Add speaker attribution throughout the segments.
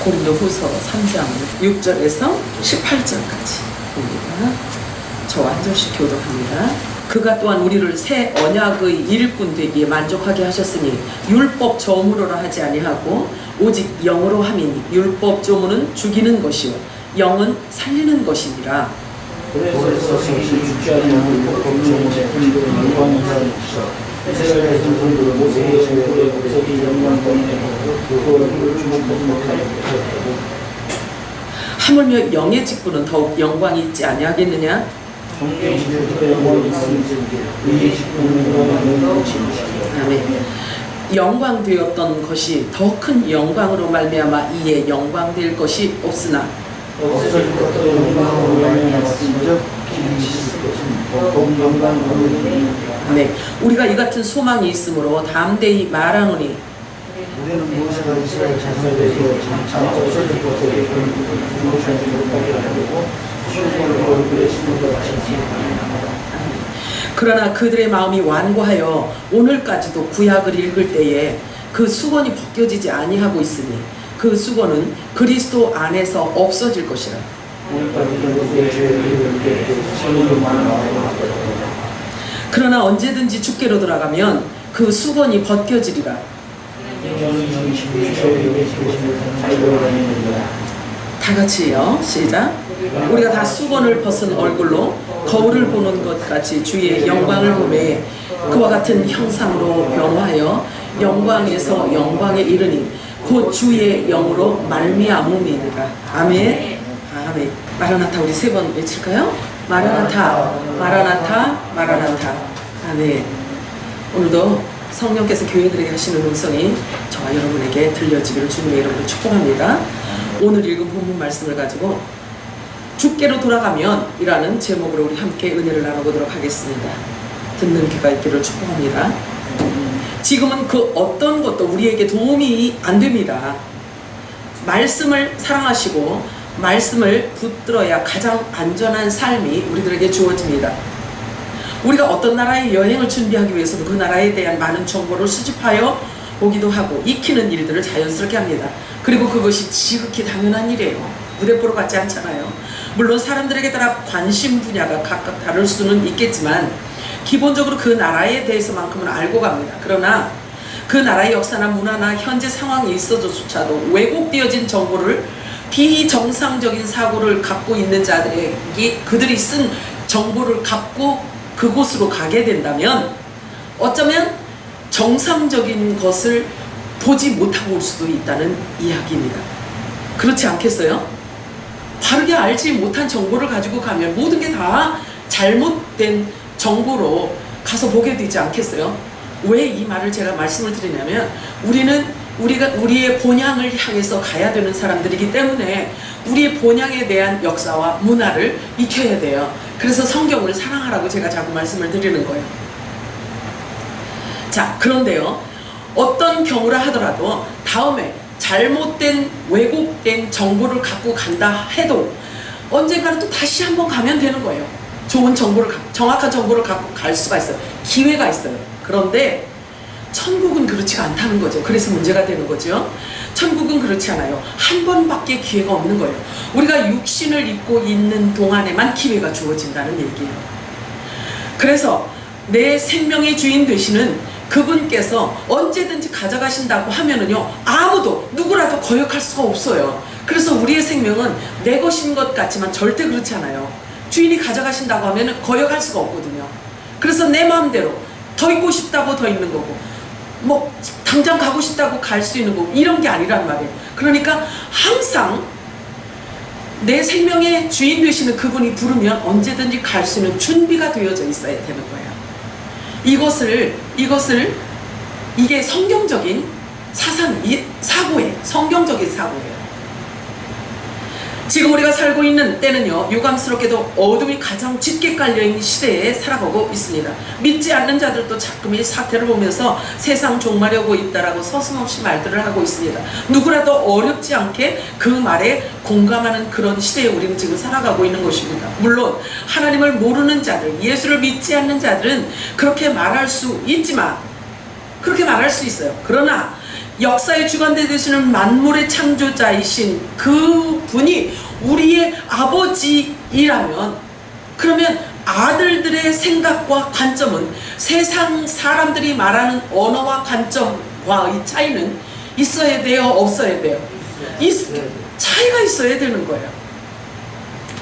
Speaker 1: 고린도후서 3장 6절에서 18절까지 봅니다. 저와 한 절씩 교독합니다. 그가 또한 우리를 새 언약의 일꾼 되기에 만족하게 하셨으니 율법 저물어라 하지 아니하고 오직 영으로 함이니 율법 저물은 죽이는 것이요 영은 살리는 것이니라.
Speaker 2: 그래서 생기를 죽지 아니하고 법정에 불리고 영광을 하시어 이스라엘의 성도를 모세의 정부의 복속이 영광 권내고 그걸 주목하였고
Speaker 1: 하물며 영의 직분은 더욱 영광이 있지 아니하겠느냐?
Speaker 2: 성경의 직분에 영광이 있으니 의의 직분은 영광을 지니시리라.
Speaker 1: 아멘. 영광 되었던 것이 더 큰 영광으로 말미암아 이에 영광될 것이 없으나
Speaker 2: 없어질 것도 영광으로 말미암았으므로 지니실 것은 더욱 영광으로
Speaker 1: 네, 우리가 이 같은 소망이 있으므로 담대히 말하노니
Speaker 2: 우리는 모세가 이스라엘 자손에게 장차 없어질 것을 무엇을 못하게 하려고 수고를 얼굴에 심은 것 같이
Speaker 1: 그러나 그들의 마음이 완고하여 오늘까지도 구약을 읽을 때에 그 수건이 벗겨지지 아니하고 있으니 그 수건은 그리스도 안에서 없어질 것이라. 그러나 언제든지 주께로 돌아가면 그 수건이 벗겨지리라. 다 같이요. 시작. 우리가 다 수건을 벗은 얼굴로 거울을 보는 것 같이 주의 영광을 보매 그와 같은 형상으로 변화하여 영광에서 영광에 이르니 곧 주의 영으로 말미암음이니라. 아멘. 아멘. 마라나타 우리 세 번 외칠까요? 마라나타, 마라나타, 마라나타. 아멘. 오늘도 성령께서 교회들에게 하시는 음성이 저와 여러분에게 들려지기를 주님의 이름으로 축복합니다. 오늘 읽은 본문 말씀을 가지고 주께로 돌아가면 이라는 제목으로 우리 함께 은혜를 나눠보도록 하겠습니다. 듣는 귀가 있기를 축복합니다. 지금은 그 어떤 것도 우리에게 도움이 안 됩니다. 말씀을 사랑하시고 말씀을 붙들어야 가장 안전한 삶이 우리들에게 주어집니다. 우리가 어떤 나라의 여행을 준비하기 위해서도 그 나라에 대한 많은 정보를 수집하여 오기도 하고 익히는 일들을 자연스럽게 합니다. 그리고 그것이 지극히 당연한 일이에요. 무대뽀로 같지 않잖아요. 물론 사람들에게 따라 관심 분야가 각각 다를 수는 있겠지만 기본적으로 그 나라에 대해서만큼은 알고 갑니다. 그러나 그 나라의 역사나 문화나 현재 상황이 있어조차도 왜곡되어진 정보를 비정상적인 사고를 갖고 있는 자들에게 그들이 쓴 정보를 갖고 그곳으로 가게 된다면 어쩌면 정상적인 것을 보지 못하고 올 수도 있다는 이야기입니다. 그렇지 않겠어요? 바르게 알지 못한 정보를 가지고 가면 모든 게 다 잘못된 정보로 가서 보게 되지 않겠어요? 왜 이 말을 제가 말씀을 드리냐면 우리가 우리의 본향을 향해서 가야 되는 사람들이기 때문에 우리의 본향에 대한 역사와 문화를 익혀야 돼요. 그래서 성경을 사랑하라고 제가 자꾸 말씀을 드리는 거예요. 자, 그런데요, 어떤 경우라 하더라도 다음에 잘못된 왜곡된 정보를 갖고 간다 해도 언젠가는 또 다시 한번 가면 되는 거예요. 좋은 정보를 정확한 정보를 갖고 갈 수가 있어요. 기회가 있어요. 그런데 천국은 그렇지가 않다는 거죠. 그래서 문제가 되는 거죠. 천국은 그렇지 않아요. 한 번밖에 기회가 없는 거예요. 우리가 육신을 입고 있는 동안에만 기회가 주어진다는 얘기예요. 그래서 내 생명의 주인 되시는 그분께서 언제든지 가져가신다고 하면은요, 아무도 누구라도 거역할 수가 없어요. 그래서 우리의 생명은 내 것인 것 같지만 절대 그렇지 않아요. 주인이 가져가신다고 하면은 거역할 수가 없거든요. 그래서 내 마음대로 더 있고 싶다고 더 있는 거고, 뭐 당장 가고 싶다고 갈 수 있는 거고, 이런 게 아니란 말이에요. 그러니까 항상 내 생명의 주인 되시는 그분이 부르면 언제든지 갈 수 있는 준비가 되어져 있어야 되는 거예요. 이게 성경적인 사고예요. 성경적인 사고예요. 지금 우리가 살고 있는 때는요, 유감스럽게도 어둠이 가장 짙게 깔려있는 시대에 살아가고 있습니다. 믿지 않는 자들도 자꾸 이 사태를 보면서 세상 종말이 오고 있다라고 서슴없이 말들을 하고 있습니다. 누구라도 어렵지 않게 그 말에 공감하는 그런 시대에 우리는 지금 살아가고 있는 것입니다. 물론 하나님을 모르는 자들, 예수를 믿지 않는 자들은 그렇게 말할 수 있지만, 그렇게 말할 수 있어요. 그러나 역사의 주관대 되시는 만물의 창조자이신 그 분이 우리의 아버지이라면, 그러면 아들들의 생각과 관점은 세상 사람들이 말하는 언어와 관점과의 차이는 있어야 돼요, 없어야 돼요? 차이가 있어야 되는 거예요.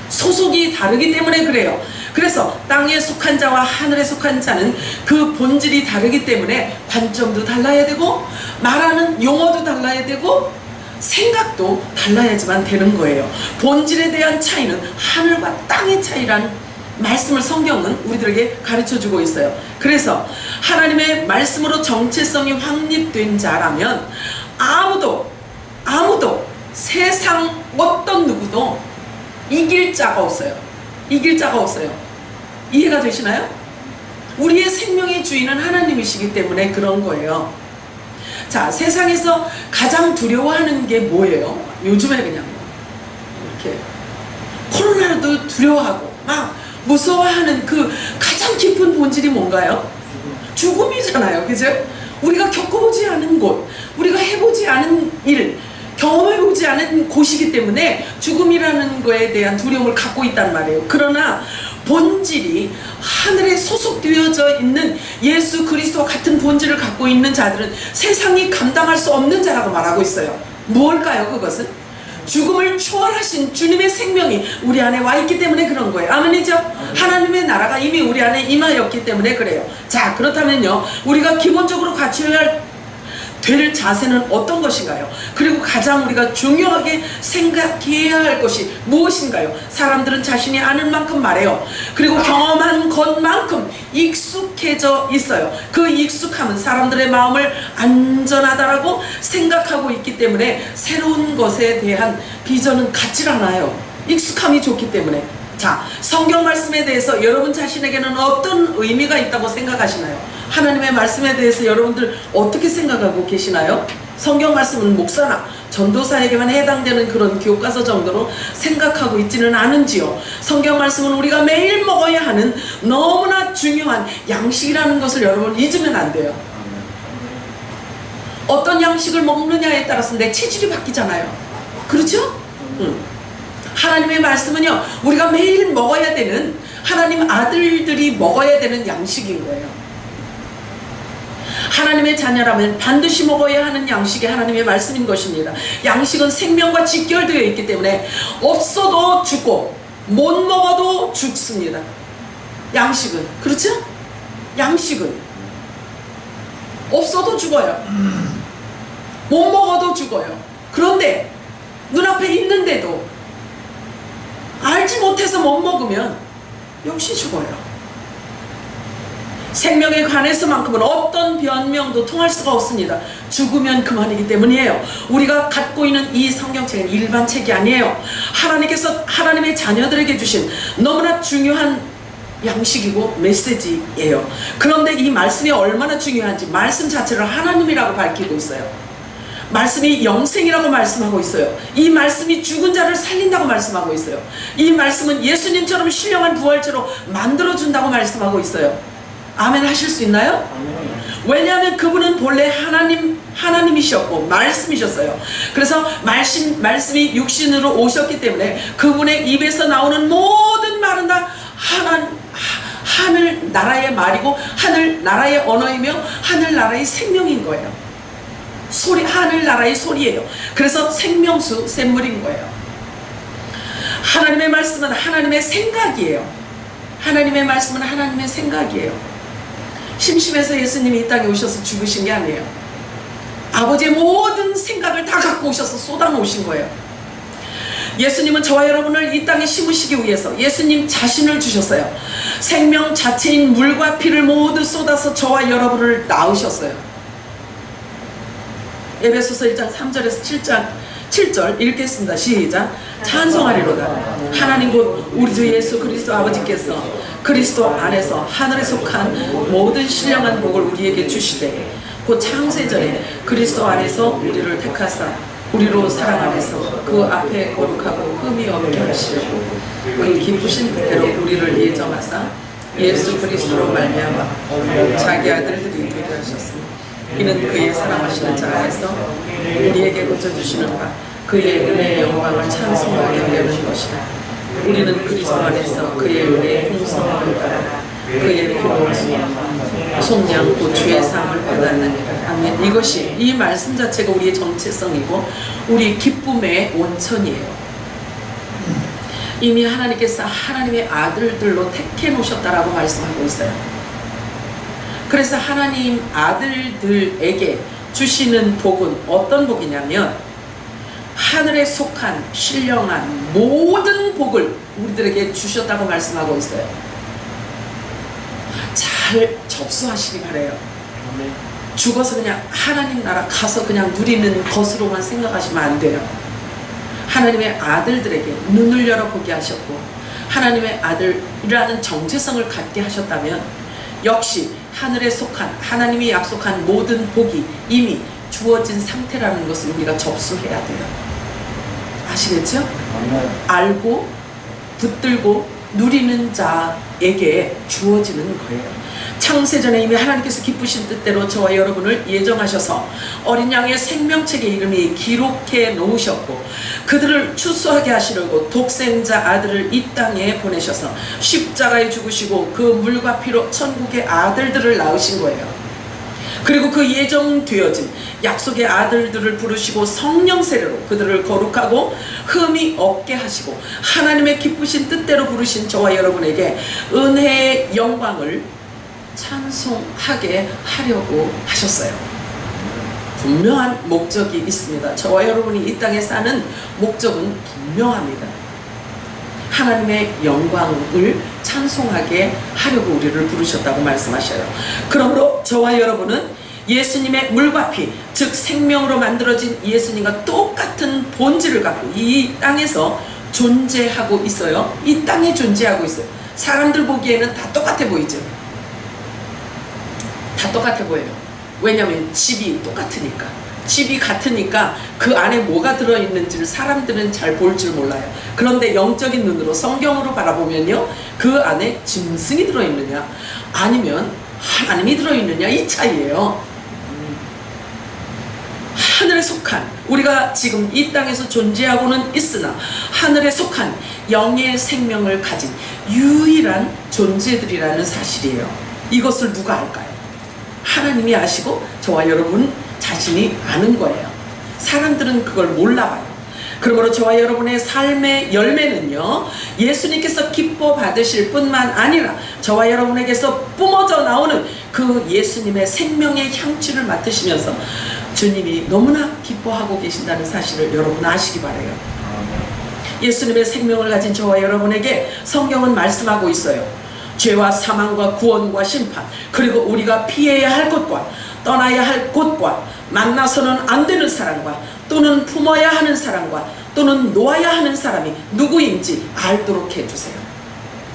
Speaker 1: 소속이 다르기 때문에 그래요. 그래서 땅에 속한 자와 하늘에 속한 자는 그 본질이 다르기 때문에 관점도 달라야 되고, 말하는 용어도 달라야 되고, 생각도 달라야지만 되는 거예요. 본질에 대한 차이는 하늘과 땅의 차이라는 말씀을 성경은 우리들에게 가르쳐주고 있어요. 그래서 하나님의 말씀으로 정체성이 확립된 자라면 아무도 세상 어떤 누구도 이길 자가 없어요. 이길 자가 없어요. 이해가 되시나요? 우리의 생명의 주인은 하나님이시기 때문에 그런 거예요. 자, 세상에서 가장 두려워하는 게 뭐예요? 요즘에 그냥 이렇게 코로나도 두려워하고 막 무서워하는 그 가장 깊은 본질이 뭔가요? 죽음이잖아요. 그죠? 우리가 겪어보지 않은 곳, 우리가 해보지 않은 일, 경험해보지 않은 곳이기 때문에 죽음이라는 거에 대한 두려움을 갖고 있단 말이에요. 그러나 본질이 하늘에 소속되어져 있는 예수 그리스도와 같은 본질을 갖고 있는 자들은 세상이 감당할 수 없는 자라고 말하고 있어요. 무엇일까요? 그것은 죽음을 초월하신 주님의 생명이 우리 안에 와 있기 때문에 그런 거예요. 아멘이죠? 하나님의 나라가 이미 우리 안에 임하였기 때문에 그래요. 자, 그렇다면요, 우리가 기본적으로 갖춰야 될 자세는 어떤 것인가요? 그리고 가장 우리가 중요하게 생각해야 할 것이 무엇인가요? 사람들은 자신이 아는 만큼 말해요. 그리고 경험한 것만큼 익숙해져 있어요. 그 익숙함은 사람들의 마음을 안전하다라고 생각하고 있기 때문에 새로운 것에 대한 비전은 갖질 않아요. 익숙함이 좋기 때문에. 자, 성경 말씀에 대해서 여러분 자신에게는 어떤 의미가 있다고 생각하시나요? 하나님의 말씀에 대해서 여러분들 어떻게 생각하고 계시나요? 성경 말씀은 목사나 전도사에게만 해당되는 그런 교과서 정도로 생각하고 있지는 않은지요. 성경 말씀은 우리가 매일 먹어야 하는 너무나 중요한 양식이라는 것을 여러분 잊으면 안 돼요. 어떤 양식을 먹느냐에 따라서 내 체질이 바뀌잖아요. 그렇죠? 하나님의 말씀은요, 우리가 매일 먹어야 되는, 하나님 아들들이 먹어야 되는 양식인 거예요. 하나님의 자녀라면 반드시 먹어야 하는 양식이 하나님의 말씀인 것입니다. 양식은 생명과 직결되어 있기 때문에 없어도 죽고 못 먹어도 죽습니다. 양식은. 그렇죠? 양식은 없어도 죽어요. 못 먹어도 죽어요. 그런데 눈앞에 있는데도 알지 못해서 못 먹으면 역시 죽어요. 생명에 관해서만큼은 어떤 변명도 통할 수가 없습니다. 죽으면 그만이기 때문이에요. 우리가 갖고 있는 이 성경책은 일반 책이 아니에요. 하나님께서 하나님의 자녀들에게 주신 너무나 중요한 양식이고 메시지예요. 그런데 이 말씀이 얼마나 중요한지 말씀 자체를 하나님이라고 밝히고 있어요. 말씀이 영생이라고 말씀하고 있어요. 이 말씀이 죽은 자를 살린다고 말씀하고 있어요. 이 말씀은 예수님처럼 신령한 부활체로 만들어준다고 말씀하고 있어요. 아멘 하실 수 있나요? 왜냐하면 그분은 본래 하나님이셨고 말씀이셨어요. 그래서 말씀이 육신으로 오셨기 때문에 그분의 입에서 나오는 모든 말은 다 하늘 나라의 말이고 하늘 나라의 언어이며 하늘 나라의 생명인 거예요. 하늘 나라의 소리예요. 그래서 생명수 샘물인 거예요. 하나님의 말씀은 하나님의 생각이에요. 하나님의 말씀은 하나님의 생각이에요. 심심해서 예수님이 이 땅에 오셔서 죽으신 게 아니에요. 아버지의 모든 생각을 다 갖고 오셔서 쏟아놓으신 거예요. 예수님은 저와 여러분을 이 땅에 심으시기 위해서 예수님 자신을 주셨어요. 생명 자체인 물과 피를 모두 쏟아서 저와 여러분을 낳으셨어요. 에베소서 1장 3절에서 7절 읽겠습니다. 시작. 찬송하리로다. 하나님 곧 우리 주 예수 그리스도 아버지께서 그리스도 안에서 하늘에 속한 모든 신령한 복을 우리에게 주시되 곧 창세전에 그리스도 안에서 우리를 택하사 우리로 사랑 안에서 그 앞에 거룩하고 흠이 없게 하시려고 그 기쁘신 그대로 우리를 예정하사 예수 그리스도로 말미암아 자기 아들들이 되게 하셨습니다. 이는 그의 사랑하시는 자에서 우리에게 거쳐주시는 바 그의 은혜의 영광을 찬송하게 하려는 것이다. 우리는 그리스도 안에서 그의 은혜의 풍성함을 따라 그의 피로 속량 곧 주의 사함을 받았느니라. 아멘. 이것이 이 말씀 자체가 우리의 정체성이고 우리 기쁨의 원천이에요. 이미 하나님께서 하나님의 아들들로 택해 놓으셨다라고 말씀하고 있어요. 그래서 하나님 아들들에게 주시는 복은 어떤 복이냐면 하늘에 속한 신령한 모든 복을 우리들에게 주셨다고 말씀하고 있어요. 잘 접수하시기 바래요. 죽어서 그냥 하나님 나라 가서 그냥 누리는 것으로만 생각하시면 안 돼요. 하나님의 아들들에게 눈을 열어보게 하셨고 하나님의 아들이라는 정체성을 갖게 하셨다면 역시 하늘에 속한 하나님이 약속한 모든 복이 이미 주어진 상태라는 것을 우리가 접수해야 돼요. 아시겠죠? 알고 붙들고 누리는 자에게 주어지는 거예요. 창세전에 이미 하나님께서 기쁘신 뜻대로 저와 여러분을 예정하셔서 어린 양의 생명책의 이름이 기록해 놓으셨고 그들을 추수하게 하시려고 독생자 아들을 이 땅에 보내셔서 십자가에 죽으시고 그 물과 피로 천국의 아들들을 낳으신 거예요. 그리고 그 예정되어진 약속의 아들들을 부르시고 성령 세례로 그들을 거룩하고 흠이 없게 하시고 하나님의 기쁘신 뜻대로 부르신 저와 여러분에게 은혜의 영광을 찬송하게 하려고 하셨어요. 분명한 목적이 있습니다. 저와 여러분이 이 땅에 사는 목적은 분명합니다. 하나님의 영광을 찬송하게 하려고 우리를 부르셨다고 말씀하셔요. 그러므로 저와 여러분은 예수님의 물과 피, 즉 생명으로 만들어진 예수님과 똑같은 본질을 갖고 이 땅에서 존재하고 있어요. 이 땅에 존재하고 있어요. 사람들 보기에는 다 똑같아 보이죠. 다 똑같아 보여요. 왜냐하면 집이 똑같으니까. 집이 같으니까 그 안에 뭐가 들어있는지를 사람들은 잘 볼 줄 몰라요. 그런데 영적인 눈으로 성경으로 바라보면요, 그 안에 짐승이 들어있느냐 아니면 하나님이 들어있느냐 이 차이예요. 하늘에 속한, 우리가 지금 이 땅에서 존재하고는 있으나 하늘에 속한 영의 생명을 가진 유일한 존재들이라는 사실이에요. 이것을 누가 알까요? 하나님이 아시고 저와 여러분 자신이 아는 거예요. 사람들은 그걸 몰라봐요. 그러므로 저와 여러분의 삶의 열매는요, 예수님께서 기뻐 받으실 뿐만 아니라 저와 여러분에게서 뿜어져 나오는 그 예수님의 생명의 향취를 맡으시면서 주님이 너무나 기뻐하고 계신다는 사실을 여러분 아시기 바라요. 예수님의 생명을 가진 저와 여러분에게 성경은 말씀하고 있어요. 죄와 사망과 구원과 심판, 그리고 우리가 피해야 할 것과 떠나야 할 곳과 만나서는 안 되는 사람과 또는 품어야 하는 사람과 또는 놓아야 하는 사람이 누구인지 알도록 해주세요.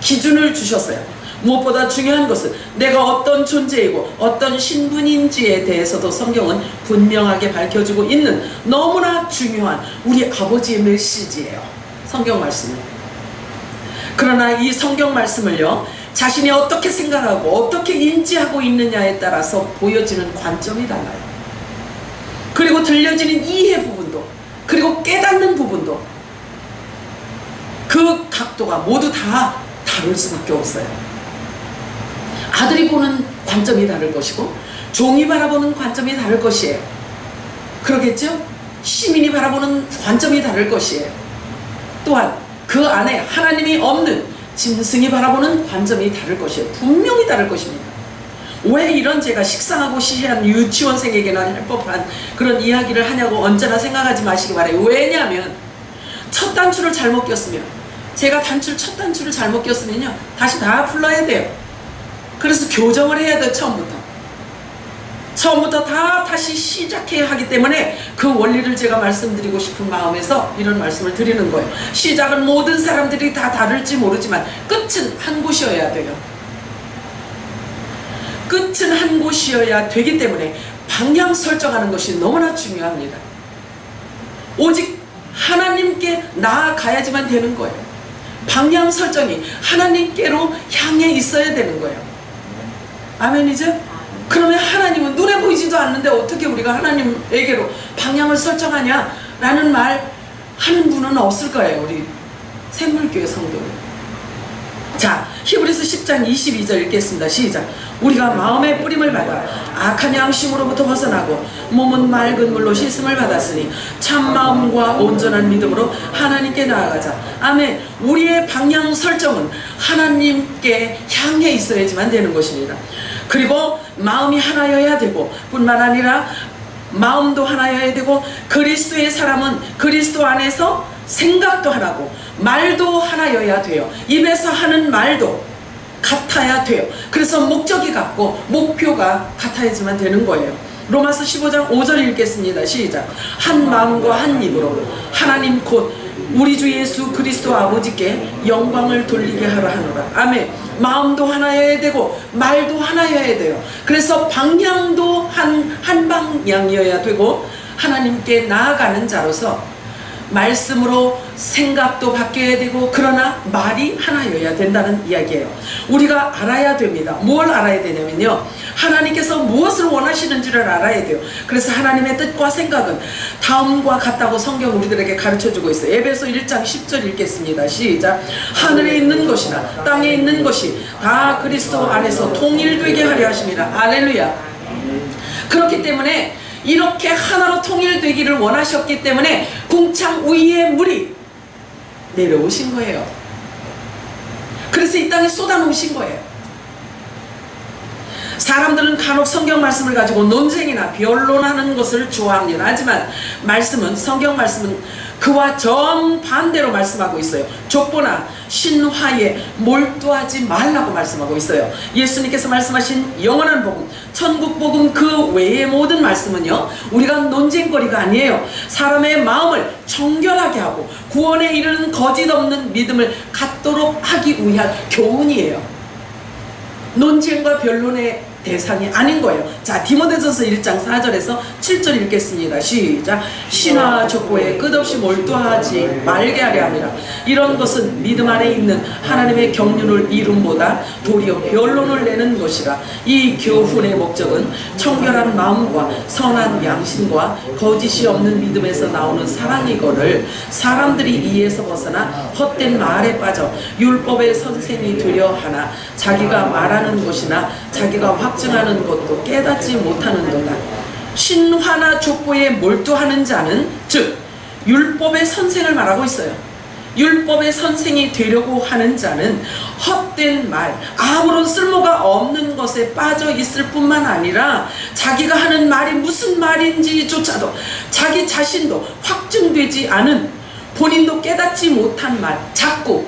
Speaker 1: 기준을 주셨어요. 무엇보다 중요한 것은 내가 어떤 존재이고 어떤 신분인지에 대해서도 성경은 분명하게 밝혀주고 있는 너무나 중요한 우리 아버지의 메시지예요. 성경 말씀은. 그러나 이 성경 말씀을요, 자신이 어떻게 생각하고 어떻게 인지하고 있느냐에 따라서 보여지는 관점이 달라요. 그리고 들려지는 이해 부분도, 그리고 깨닫는 부분도, 그 각도가 모두 다 다를 수밖에 없어요. 아들이 보는 관점이 다를 것이고 종이 바라보는 관점이 다를 것이에요. 그러겠죠? 시민이 바라보는 관점이 다를 것이에요. 또한 그 안에 하나님이 없는 짐승이 바라보는 관점이 다를 것이에요. 분명히 다를 것입니다. 왜 이런 제가 식상하고 시시한 유치원생에게나 할 법한 그런 이야기를 하냐고 언제나 생각하지 마시기 바라요. 왜냐하면 첫 단추를 잘못 꼈으면, 제가 첫 단추를 잘못 꼈으면요, 다시 다 풀러야 돼요. 그래서 교정을 해야 돼요. 처음부터 다 다시 시작해야 하기 때문에 그 원리를 제가 말씀드리고 싶은 마음에서 이런 말씀을 드리는 거예요. 시작은 모든 사람들이 다 다를지 모르지만 끝은 한 곳이어야 돼요. 끝은 한 곳이어야 되기 때문에 방향 설정하는 것이 너무나 중요합니다. 오직 하나님께 나아가야지만 되는 거예요. 방향 설정이 하나님께로 향해 있어야 되는 거예요. 아멘이죠? 그러면 하나님은 눈에 보이지도 않는데 어떻게 우리가 하나님에게로 방향을 설정하냐? 라는 말 하는 분은 없을 거예요. 우리 샘물교회 성도는. 자, 히브리서 10장 22절 읽겠습니다. 시작. 우리가 마음의 뿌림을 받아 악한 양심으로부터 벗어나고 몸은 맑은 물로 씻음을 받았으니 참 마음과 온전한 믿음으로 하나님께 나아가자. 아멘. 우리의 방향 설정은 하나님께 향해 있어야지만 되는 것입니다. 그리고 마음이 하나여야 되고 뿐만 아니라 마음도 하나여야 되고 그리스도의 사람은 그리스도 안에서 생각도 하나고 말도 하나여야 돼요. 입에서 하는 말도 같아야 돼요. 그래서 목적이 같고 목표가 같아야지만 되는 거예요. 로마서 15장 5절 읽겠습니다. 시작. 한 마음과 한 입으로 하나님 곧 우리 주 예수 그리스도 아버지께 영광을 돌리게 하라 하노라. 아멘. 마음도 하나여야 되고 말도 하나여야 돼요. 그래서 방향도 한 방향이어야 되고 하나님께 나아가는 자로서 말씀으로 생각도 바뀌어야 되고 그러나 말이 하나여야 된다는 이야기예요. 우리가 알아야 됩니다. 뭘 알아야 되냐면요, 하나님께서 무엇을 원하시는지를 알아야 돼요. 그래서 하나님의 뜻과 생각은 다음과 같다고 성경 우리들에게 가르쳐주고 있어요. 에베소 1장 10절 읽겠습니다. 시작. 하늘에 있는 것이나 땅에 있는 것이 다 그리스도 안에서 통일되게 하려 하심이라. 할렐루야. 그렇기 때문에 이렇게 하나로 통일되기를 원하셨기 때문에 궁창 위에 물이 내려오신 거예요. 그래서 이 땅에 쏟아놓으신 거예요. 사람들은 간혹 성경 말씀을 가지고 논쟁이나 변론하는 것을 좋아합니다. 하지만 말씀은, 성경 말씀은 그와 정반대로 말씀하고 있어요. 족보나 신화에 몰두하지 말라고 말씀하고 있어요. 예수님께서 말씀하신 영원한 복음, 천국 복음 그 외의 모든 말씀은요, 우리가 논쟁거리가 아니에요. 사람의 마음을 청결하게 하고 구원에 이르는 거짓 없는 믿음을 갖도록 하기 위한 교훈이에요. 논쟁과 변론의 대상이 아닌 거예요. 자, 디모데전서 1장 4절에서 7절 읽겠습니다. 시작. 신화와 족보에 끝없이 몰두하지 말게 하려 함이라. 이런 것은 믿음 안에 있는 하나님의 경륜을 이룸보다 도리어 변론을 내는 것이라. 이 교훈의 목적은 청결한 마음과 선한 양심과 거짓이 없는 믿음에서 나오는 사랑이거늘 사람들이 이에서 벗어나 헛된 말에 빠져 율법의 선생이 되려 하나 자기가 말하는 것이나 자기가 확증하는 것도 깨닫지 못하는도다. 신화나 족보에 몰두하는 자는, 즉 율법의 선생을 말하고 있어요. 율법의 선생이 되려고 하는 자는 헛된 말, 아무런 쓸모가 없는 것에 빠져 있을 뿐만 아니라 자기가 하는 말이 무슨 말인지조차도 자기 자신도 확증되지 않은, 본인도 깨닫지 못한 말, 자꾸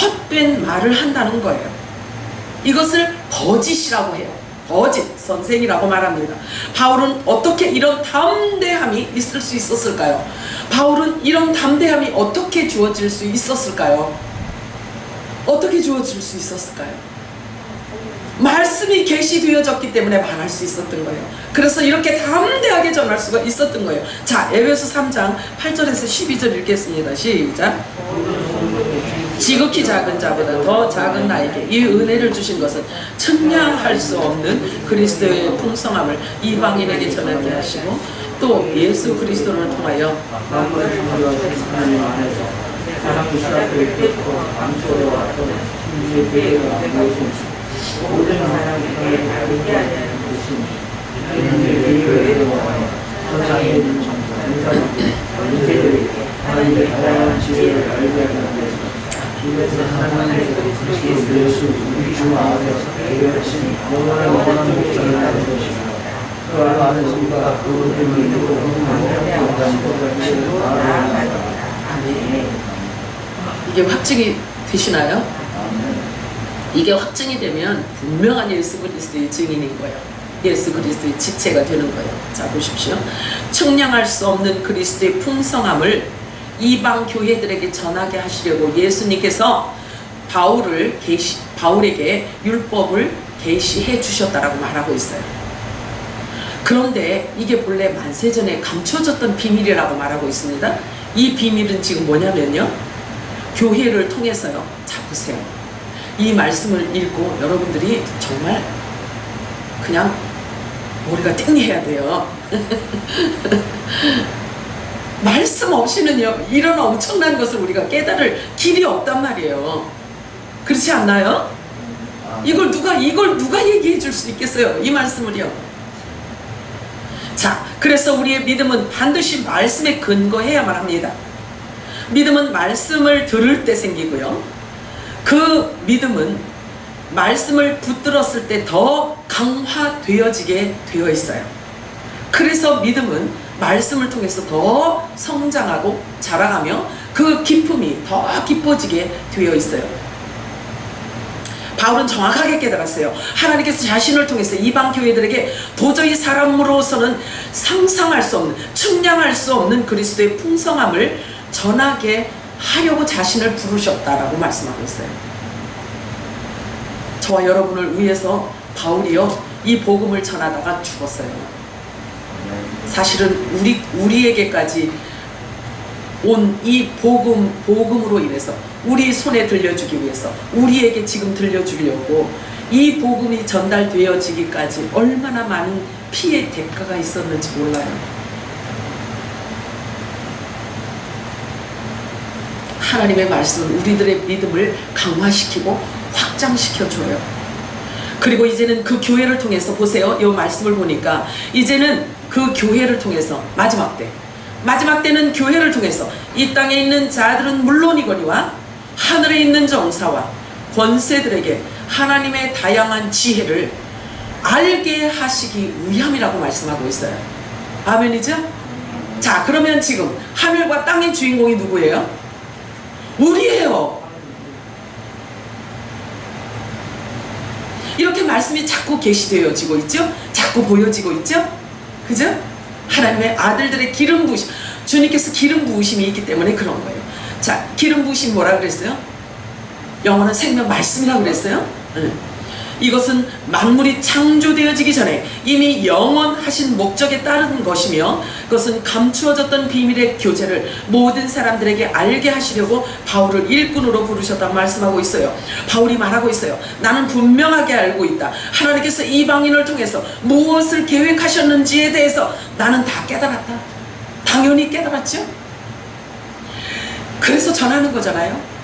Speaker 1: 헛된 말을 한다는 거예요. 이것을 거짓이라고 해요. 거짓 선생이라고 말합니다. 바울은 어떻게 이런 담대함이 있을 수 있었을까요? 바울은 이런 담대함이 어떻게 주어질 수 있었을까요? 어떻게 주어질 수 있었을까요? 말씀이 계시되어졌기 때문에 말할 수 있었던 거예요. 그래서 이렇게 담대하게 전할 수가 있었던 거예요. 자, 에베소 3장 8절에서 12절 읽겠습니다. 시작. 지극히 작은 자보다 더 작은 나에게 이 은혜를 주신 것은 측량할 수 없는 그리스도의 풍성함을 이방인에게 전하게 하시고 또 예수 그리스도를 통하여
Speaker 2: 그래서 하나님의 그리스도 예수 우리 주 안에서 배려하신 영원한 목적을 가진 것이고 그 안에서 우리가 그분을 믿고
Speaker 1: 아멘. 이게 확증이 되시나요? 이게 확증이 되면 분명한 예수 그리스도의 증인인 거예요. 예수 그리스도의 지체가 되는 거예요. 자, 보십시오. 측량할 수 없는 그리스도의 풍성함을 이방 교회들에게 전하게 하시려고 예수님께서 바울에게 율법을 계시해 주셨다라고 말하고 있어요. 그런데 이게 본래 만세전에 감춰졌던 비밀이라고 말하고 있습니다. 이 비밀은 지금 뭐냐면요, 교회를 통해서요. 자, 보세요. 이 말씀을 읽고 여러분들이 정말 그냥 우리가 띵해야 돼요. 말씀 없이는요, 이런 엄청난 것을 우리가 깨달을 길이 없단 말이에요. 그렇지 않나요? 이걸 누가 얘기해 줄 수 있겠어요? 이 말씀을요. 자, 그래서 우리의 믿음은 반드시 말씀에 근거해야만 합니다. 믿음은 말씀을 들을 때 생기고요. 그 믿음은 말씀을 붙들었을 때 더 강화되어지게 되어 있어요. 그래서 믿음은 말씀을 통해서 더 성장하고 자라가며 그 기쁨이 더 깊어지게 되어 있어요. 바울은 정확하게 깨달았어요. 하나님께서 자신을 통해서 이방 교회들에게 도저히 사람으로서는 상상할 수 없는, 측량할 수 없는 그리스도의 풍성함을 전하게 하려고 자신을 부르셨다라고 말씀하고 있어요. 저와 여러분을 위해서 바울이요, 이 복음을 전하다가 죽었어요. 사실은 우리에게까지 온 이 복음으로 인해서 우리 손에 들려주기 위해서, 우리에게 지금 들려주려고 이 복음이 전달되어지기까지 얼마나 많은 피의 대가가 있었는지 몰라요. 하나님의 말씀은 우리들의 믿음을 강화시키고 확장시켜줘요. 그리고 이제는 그 교회를 통해서, 보세요, 이 말씀을 보니까 이제는 그 교회를 통해서 마지막 때는 교회를 통해서 이 땅에 있는 자들은 물론이거니와 하늘에 있는 정사와 권세들에게 하나님의 다양한 지혜를 알게 하시기 위함이라고 말씀하고 있어요. 아멘이죠? 자, 그러면 지금 하늘과 땅의 주인공이 누구예요? 우리예요. 이렇게 말씀이 자꾸 계시되어지고 있죠? 자꾸 보여지고 있죠? 그죠? 하나님의 아들들의 기름 부으심, 주님께서 기름 부으심이 있기 때문에 그런 거예요. 자, 기름 부으심 뭐라 그랬어요? 영원한 생명 말씀이라고 그랬어요? 이것은 만물이 창조되어지기 전에 이미 영원하신 목적에 따른 것이며, 그것은 감추어졌던 비밀의 교제를 모든 사람들에게 알게 하시려고 바울을 일꾼으로 부르셨다고 말씀하고 있어요. 바울이 말하고 있어요. 나는 분명하게 알고 있다. 하나님께서 이방인을 통해서 무엇을 계획하셨는지에 대해서 나는 다 깨달았다. 당연히 깨달았죠. 그래서 전하는 거잖아요.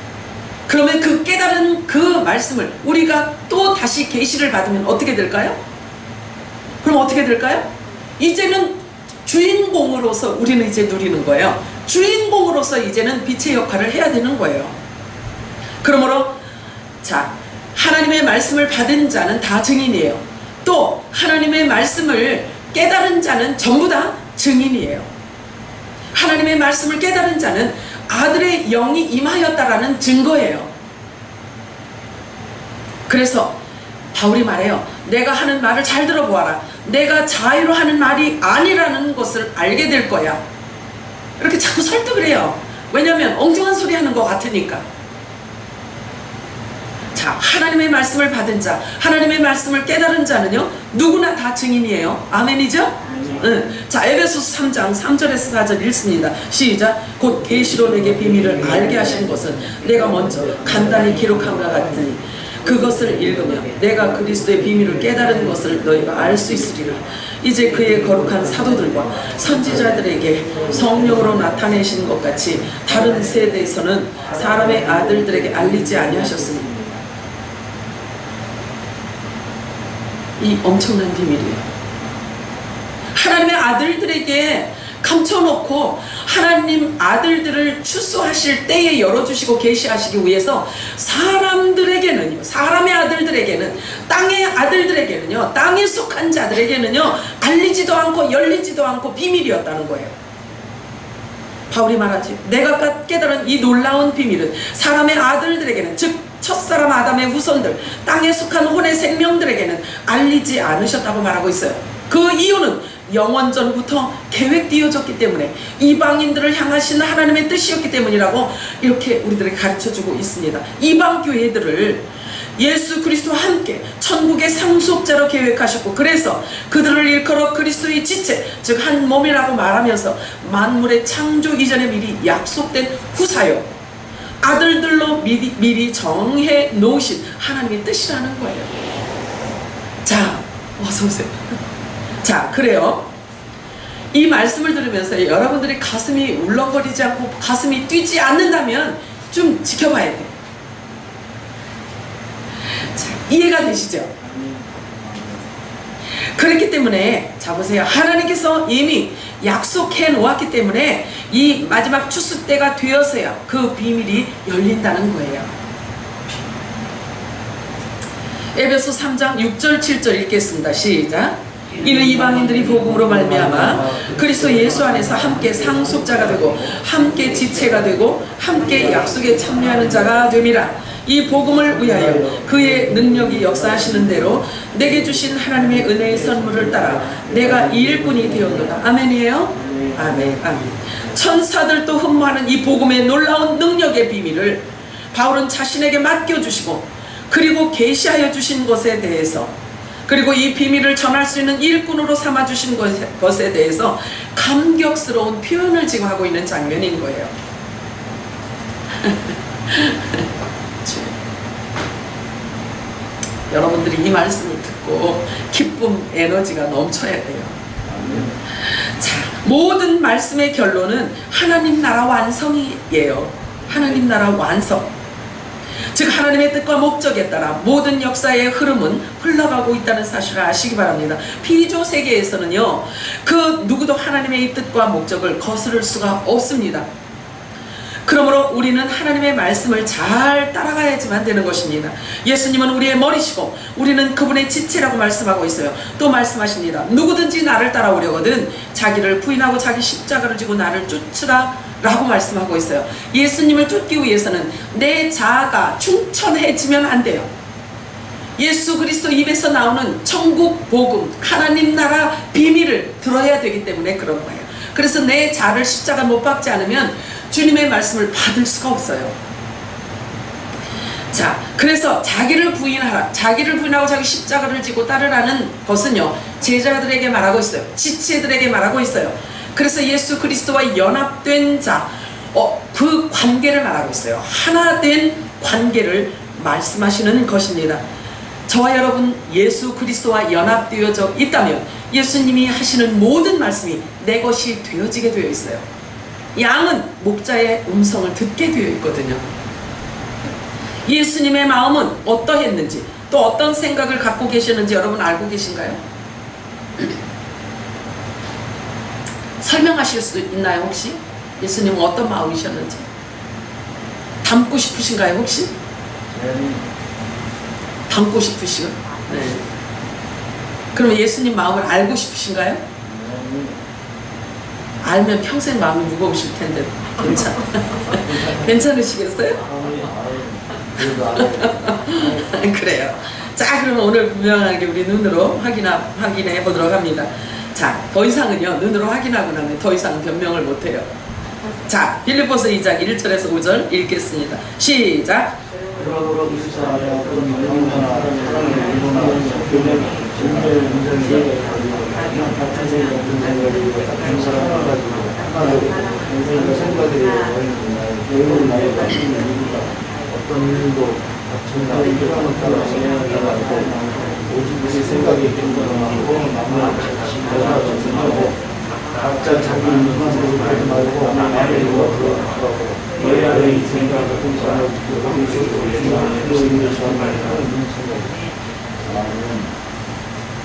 Speaker 1: 그러면 그 깨달은 그 말씀을 우리가 또 다시 계시를 받으면 어떻게 될까요? 그럼 어떻게 될까요? 이제는 주인공으로서 우리는 이제 누리는 거예요. 주인공으로서 이제는 빛의 역할을 해야 되는 거예요. 그러므로 자, 하나님의 말씀을 받은 자는 다 증인이에요. 또 하나님의 말씀을 깨달은 자는 전부 다 증인이에요. 하나님의 말씀을 깨달은 자는 아들의 영이 임하였다라는 증거예요. 그래서 바울이 말해요. 내가 하는 말을 잘 들어보아라. 내가 자의로 하는 말이 아니라는 것을 알게 될 거야. 이렇게 자꾸 설득을 해요. 왜냐하면 엉뚱한 소리 하는 것 같으니까. 자, 하나님의 말씀을 받은 자, 하나님의 말씀을 깨달은 자는요, 누구나 다 증인이에요. 아멘이죠? 자, 에베소서 3장 3절에서 4절 읽습니다. 시작. 곧 계시로 내게 비밀을 알게 하신 것은 내가 먼저 간단히 기록한 것 같으니 그것을 읽으며 내가 그리스도의 비밀을 깨달은 것을 너희가 알 수 있으리라. 이제 그의 거룩한 사도들과 선지자들에게 성령으로 나타내신 것 같이 다른 세대에서는 사람의 아들들에게 알리지 아니하셨으니, 이 엄청난 비밀이에요. 하나님의 아들들에게 감춰놓고 하나님 아들들을 추수하실 때에 열어주시고 계시하시기 위해서 사람들에게는요, 사람의 아들들에게는, 땅의 아들들에게는요, 땅에 속한 자들에게는요, 알리지도 않고 열리지도 않고 비밀이었다는 거예요. 바울이 말하지, 내가 깨달은 이 놀라운 비밀은 사람의 아들들에게는, 즉 첫사람 아담의 후손들, 땅에 속한 혼의 생명들에게는 알리지 않으셨다고 말하고 있어요. 그 이유는 영원전부터 계획되어졌기 때문에, 이방인들을 향하신 하나님의 뜻이었기 때문이라고 이렇게 우리들에게 가르쳐주고 있습니다. 이방 교회들을 예수 그리스도와 함께 천국의 상속자로 계획하셨고, 그래서 그들을 일컬어 그리스도의 지체, 즉 한 몸이라고 말하면서 만물의 창조 이전에 미리 약속된 후사요, 아들들로 미리 정해 놓으신 하나님의 뜻이라는 거예요. 자, 어서오세요. 자, 그래요. 이 말씀을 들으면서 여러분들이 가슴이 울렁거리지 않고 가슴이 뛰지 않는다면 좀 지켜봐야 돼. 자, 이해가 되시죠? 그렇기 때문에 자 보세요. 하나님께서 이미 약속해 놓았기 때문에 이 마지막 추수 때가 되어서야 그 비밀이 열린다는 거예요. 에베소 3장 6절 7절 읽겠습니다. 시작. 이는 이방인들이 복음으로 말미암아 그리스도 예수 안에서 함께 상속자가 되고 함께 지체가 되고 함께 약속에 참여하는 자가 됨이라. 이 복음을 위하여 그의 능력이 역사하시는 대로 내게 주신 하나님의 은혜의 선물을 따라 내가 이 일꾼이 되었노라. 아멘이에요? 아멘. 아멘. 천사들도 흠모하는 이 복음의 놀라운 능력의 비밀을 바울은 자신에게 맡겨주시고 그리고 계시하여 주신 것에 대해서 그리고 이 비밀을 전할 수 있는 일꾼으로 삼아주신 것에 대해서 감격스러운 표현을 지금 하고 있는 장면인 거예요. 여러분들이 이 말씀을 듣고 기쁨, 에너지가 넘쳐야 돼요. 자, 모든 말씀의 결론은 하나님 나라 완성이에요. 하나님 나라 완성. 즉 하나님의 뜻과 목적에 따라 모든 역사의 흐름은 흘러가고 있다는 사실을 아시기 바랍니다. 피조 세계에서는요, 그 누구도 하나님의 이 뜻과 목적을 거스를 수가 없습니다. 그러므로 우리는 하나님의 말씀을 잘 따라가야지만 되는 것입니다. 예수님은 우리의 머리시고 우리는 그분의 지체라고 말씀하고 있어요. 또 말씀하십니다. 누구든지 나를 따라오려거든 자기를 부인하고 자기 십자가를 지고 나를 쫓으라 라고 말씀하고 있어요. 예수님을 쫓기 위해서는 내 자아가 충천해지면 안 돼요. 예수 그리스도 입에서 나오는 천국 복음, 하나님 나라 비밀을 들어야 되기 때문에 그런 거예요. 그래서 내 자아를 십자가 못 박지 않으면 주님의 말씀을 받을 수가 없어요. 자, 그래서 자기를 부인하라. 자기를 부인하고 자기 십자가를 지고 따르라는 것은요, 제자들에게 말하고 있어요. 지체들에게 말하고 있어요. 그래서 예수 그리스도와 연합된 자, 그 관계를 말하고 있어요. 하나 된 관계를 말씀하시는 것입니다. 저와 여러분 예수 그리스도와 연합되어져 있다면 예수님이 하시는 모든 말씀이 내 것이 되어지게 되어 있어요. 양은 목자의 음성을 듣게 되어 있거든요. 예수님의 마음은 어떠했는지 또 어떤 생각을 갖고 계시는지 여러분 알고 계신가요? 설명하실 수 있나요 혹시? 예수님은 어떤 마음이셨는지 담고 싶으신가요 혹시? 담고 싶으시요? 네. 그럼 예수님 마음을 알고 싶으신가요? 알면 평생 마음이 무거우실 텐데 괜찮으시겠어요? 그래요. 자, 그러면 오늘 분명하게 우리 눈으로 확인해 보도록 합니다. 자, 더 이상은요, 눈으로 확인하고 나면 더 이상 변명을 못해요. 자, 빌립보서 2장 1절에서 5절 읽겠습니다. 시작.
Speaker 2: 어떤 일도 정답이 필요한 따라서 오직 우리 생각이 있는 마음을 가지고 각자 자기 인생을 하지 말고 남의 일과 그러고 너희 안에 이 생각을 통해서